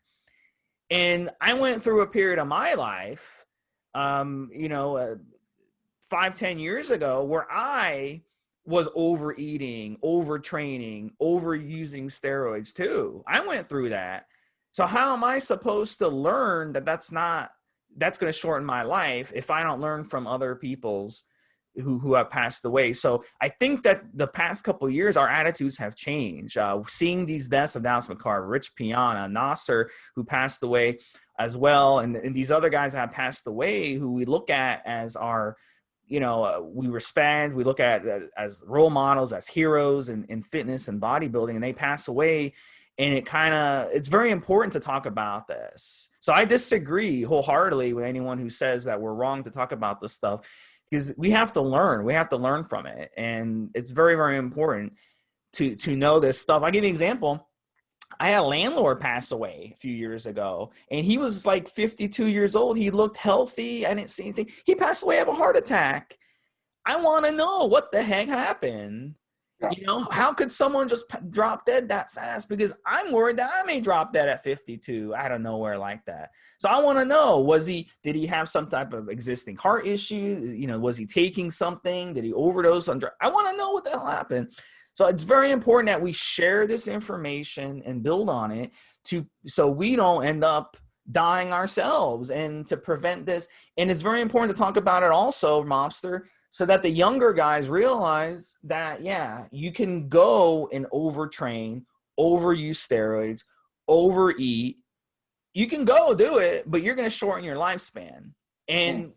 And I went through a period of my life, 5-10 years ago, where I was overeating, overtraining, overusing steroids too. I went through that. So how am I supposed to learn that's going to shorten my life if I don't learn from other people's who have passed away? So I think that the past couple of years, our attitudes have changed. Seeing these deaths of Dallas McCarver, Rich Piana, Naseer, who passed away as well, and these other guys have passed away who we look at as our, we respect, we look at as role models, as heroes in fitness and bodybuilding, and they pass away. And it's very important to talk about this. So I disagree wholeheartedly with anyone who says that we're wrong to talk about this stuff, because we have to learn. We have to learn from it. And it's very, very important to know this stuff. I'll give you an example. I had a landlord pass away a few years ago, and he was like 52 years old. He looked healthy. I didn't see anything. He passed away of a heart attack. I want to know what the heck happened. Yeah. How could someone just drop dead that fast? Because I'm worried that I may drop dead at 52 out of nowhere like that. So I want to know, did he have some type of existing heart issue? Was he taking something? Did he overdose on drugs? I want to know what the hell happened. So it's very important that we share this information and build on it so we don't end up dying ourselves, and to prevent this. And it's very important to talk about it also, Mobster, so that the younger guys realize that, yeah, you can go and overtrain, overuse steroids, overeat. You can go do it, but you're going to shorten your lifespan. And,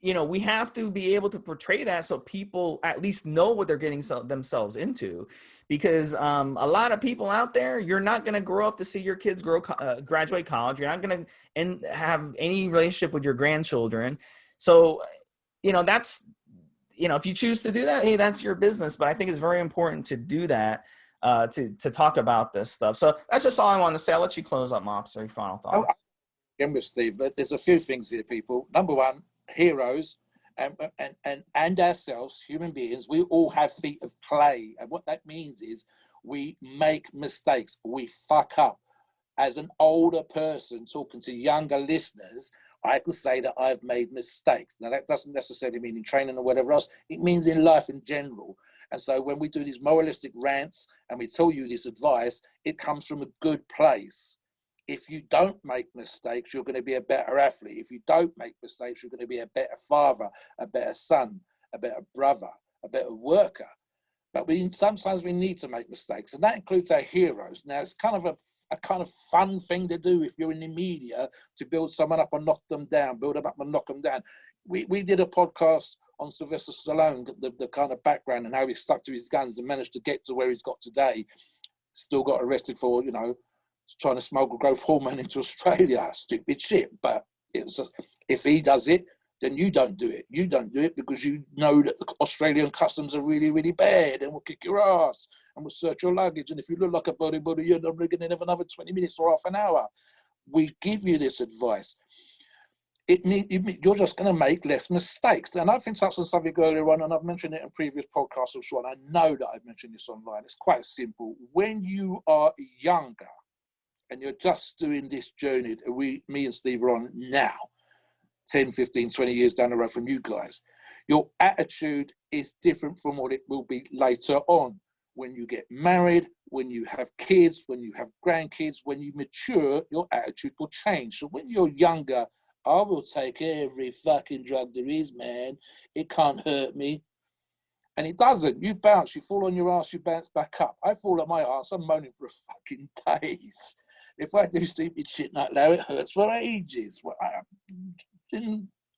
we have to be able to portray that so people at least know what they're getting themselves into. Because a lot of people out there, you're not going to grow up to see your kids graduate college. You're not going to have any relationship with your grandchildren. So, that's... if you choose to do that, hey, that's your business. But I think it's very important to do that, to talk about this stuff. So that's just all I want to say. I'll let you close up, Mobster. Your final thoughts. Again with Steve, there's a few things here, people. Number one, heroes and ourselves, human beings, we all have feet of clay. And what that means is we make mistakes. We fuck up. As an older person talking to younger listeners, I can say that I've made mistakes. Now, that doesn't necessarily mean in training or whatever else. It means in life in general. And so when we do these moralistic rants and we tell you this advice, it comes from a good place. If you don't make mistakes, you're going to be a better athlete. If you don't make mistakes, you're going to be a better father, a better son, a better brother, a better worker. But sometimes we need to make mistakes, and that includes our heroes. Now, it's kind of a kind of fun thing to do if you're in the media, to build someone up and knock them down, build them up and knock them down. We did a podcast on Sylvester Stallone, the kind of background and how he stuck to his guns and managed to get to where he's got today. Still got arrested for, trying to smuggle growth hormone into Australia. Stupid shit. But it was just, if he does it, then you don't do it. You don't do it because you know that the Australian customs are really, really bad and will kick your ass and will search your luggage. And if you look like a bodybuilder, you're not going to have another 20 minutes or half an hour. We give you this advice. You're just going to make less mistakes. And I've been touching something earlier on, and I've mentioned it in previous podcasts also, and I know that I've mentioned this online. It's quite simple. When you are younger and you're just doing this journey that me and Steve are on now, 10, 15, 20 years down the road from you guys, your attitude is different from what it will be later on. When you get married, when you have kids, when you have grandkids, when you mature, your attitude will change. So when you're younger, I will take every fucking drug there is, man. It can't hurt me. And it doesn't. You bounce, you fall on your ass, you bounce back up. I fall on my ass, I'm moaning for fucking days. If I do stupid shit like that, it hurts for ages.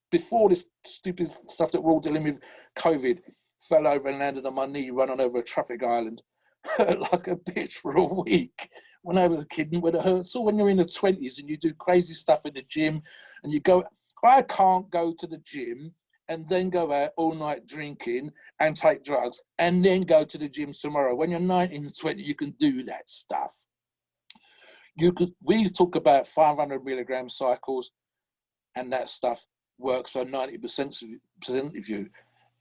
Before this stupid stuff that we're all dealing with, COVID, fell over and landed on my knee, running over a traffic island, hurt like a bitch for a week. When I was a kid, when it hurts. So when you're in the 20s and you do crazy stuff in the gym and you go, I can't go to the gym and then go out all night drinking and take drugs and then go to the gym tomorrow. When you're 19 and 20, you can do that stuff. We talk about 500 milligram cycles, and that stuff works on 90% of you.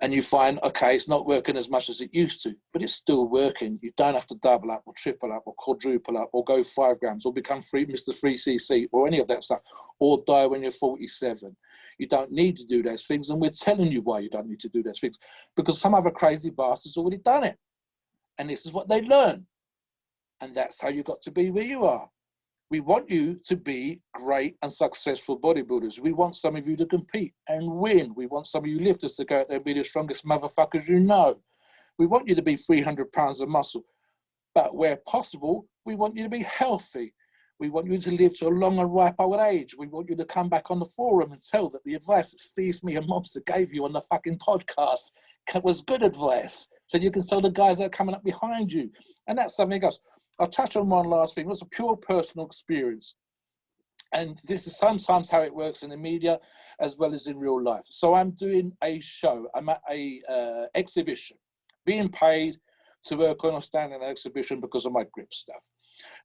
And you find, okay, it's not working as much as it used to, but it's still working. You don't have to double up or triple up or quadruple up or go 5 grams or become Mr. 3cc or any of that stuff, or die when you're 47. You don't need to do those things, and we're telling you why you don't need to do those things, because some other crazy bastard's already done it. And this is what they learn. And that's how you got to be where you are. We want you to be great and successful bodybuilders. We want some of you to compete and win. We want some of you lifters to go out there and be the strongest motherfuckers you know. We want you to be 300 pounds of muscle. But where possible, we want you to be healthy. We want you to live to a long and ripe old age. We want you to come back on the forum and tell that the advice that Stevesmi and Mobster gave you on the fucking podcast was good advice. So you can tell the guys that are coming up behind you. And that's something else. I'll touch on one last thing. It was a pure personal experience. And this is sometimes how it works in the media as well as in real life. So I'm doing a show. I'm at a exhibition, being paid to work on a standing exhibition because of my grip stuff.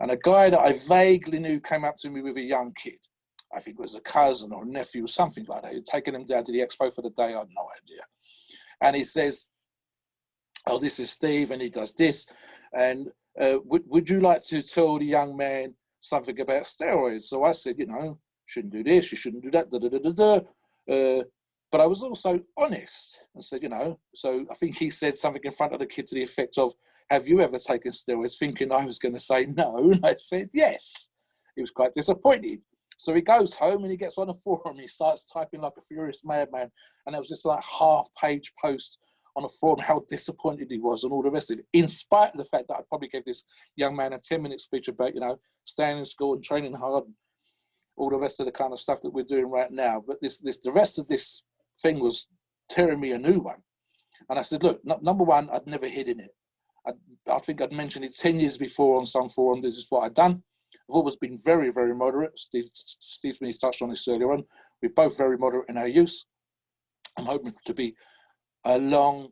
And a guy that I vaguely knew came up to me with a young kid. I think it was a cousin or a nephew or something like that. He'd taken him down to the expo for the day. I had no idea. And he says, oh, this is Steve, and he does this. And would you like to tell the young man something about steroids? So I said, shouldn't do this, you shouldn't do that, but I was also honest and said, so I think he said something in front of the kid to the effect of, have you ever taken steroids? Thinking I was going to say no, and I said yes. He was quite disappointed. So he goes home and he gets on a forum, he starts typing like a furious madman, and it was just like half-page post on a forum how disappointed he was and all the rest of it, in spite of the fact that I probably gave this young man a 10-minute speech about, staying in school and training hard and all the rest of the kind of stuff that we're doing right now. But the rest of this thing was tearing me a new one. And I said, look, number one, I'd never hidden it. I think I'd mentioned it 10 years before on some forum. This is what I'd done. I've always been very, very moderate. Steve's touched on this earlier on. We're both very moderate in our use. I'm hoping to be I want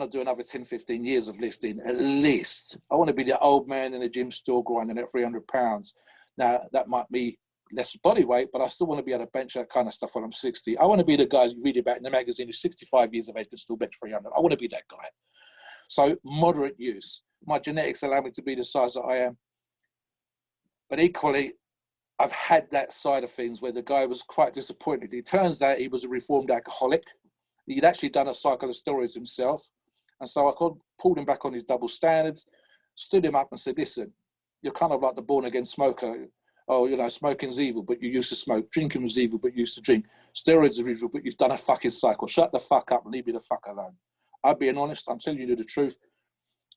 to do another 10, 15 years of lifting, at least. I want to be the old man in the gym still grinding at 300 pounds. Now, that might be less body weight, but I still want to be able to bench that kind of stuff when I'm 60. I want to be the guys you read about in the magazine who's 65 years of age can still bench 300. I want to be that guy. So moderate use. My genetics allow me to be the size that I am. But equally, I've had that side of things where the guy was quite disappointed. It turns out he was a reformed alcoholic. He'd actually done a cycle of steroids himself. And so I pulled him back on his double standards, stood him up and said, listen, you're kind of like the born-again smoker. Oh, smoking's evil, but you used to smoke. Drinking was evil, but you used to drink. Steroids are evil, but you've done a fucking cycle. Shut the fuck up and leave me the fuck alone. I'm being honest. I'm telling you the truth.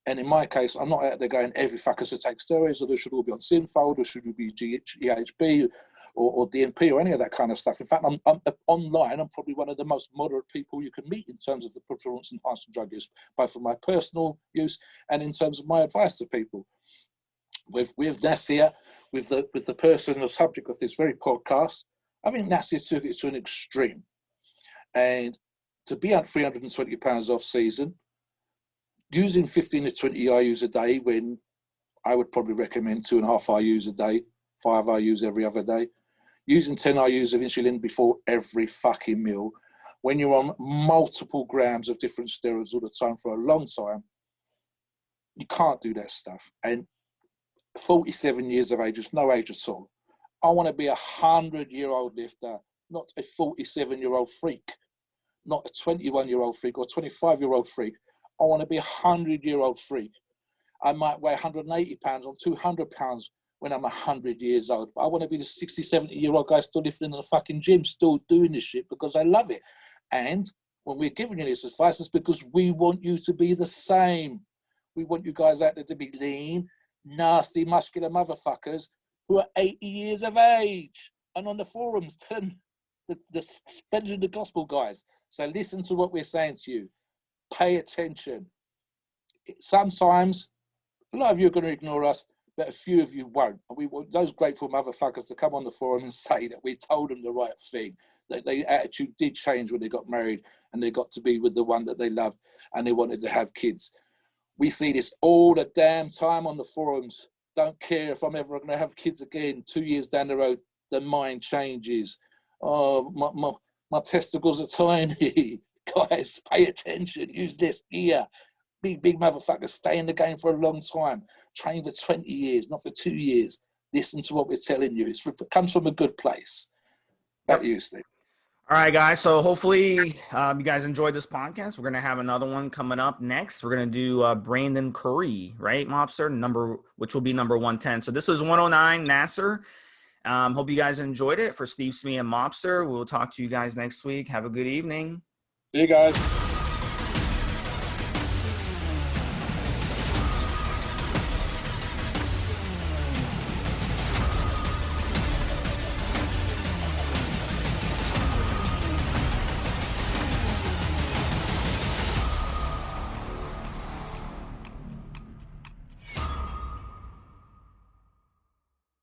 And in my case, I'm not out there going, every fucker should take steroids, or they should all be on Synfold, or should we be GHB or DNP or any of that kind of stuff. In fact, I'm online. I'm probably one of the most moderate people you can meet in terms of the performance enhancing drug use, both for my personal use and in terms of my advice to people. With Naseer, with the person, the subject of this very podcast, I think Naseer took it to an extreme. And to be at 320 pounds off season, using 15 to 20 IUs a day, when I would probably recommend 2.5 IUs a day, 5 IUs every other day, using 10 IUs of insulin before every fucking meal, when you're on multiple grams of different steroids all the time for a long time, you can't do that stuff. And 47 years of age is no age at all. I want to be a 100-year-old lifter, not a 47-year-old freak, not a 21-year-old freak or 25-year-old freak. I want to be a 100-year-old freak. I might weigh 180 pounds or 200 pounds when I'm 100 years old. But I want to be the 60, 70-year-old guy still lifting in the fucking gym, still doing this shit because I love it. And when we're giving you this advice, it's because we want you to be the same. We want you guys out there to be lean, nasty, muscular motherfuckers who are 80 years of age and on the forums telling the spreading the gospel, guys. So listen to what we're saying to you. Pay attention. Sometimes a lot of you are going to ignore us, but a few of you won't. And we want those grateful motherfuckers to come on the forum and say that we told them the right thing, that their attitude did change when they got married and they got to be with the one that they loved and they wanted to have kids. We see this all the damn time on the forums. Don't care if I'm ever going to have kids again. 2 years down the road, the mind changes. Oh, my testicles are tiny. Guys, pay attention. Use this ear. Big motherfuckers, stay in the game for a long time. Train for 20 years, not for 2 years. Listen to what we're telling you. It comes from a good place. Back to you, Steve. All right, guys. So hopefully you guys enjoyed this podcast. We're going to have another one coming up next. We're going to do Brandon Curry, right, Mobster, which will be number 110. So this was 109, Nasser. Hope you guys enjoyed it. For Stevesmi and Mobster, we'll talk to you guys next week. Have a good evening. See you guys.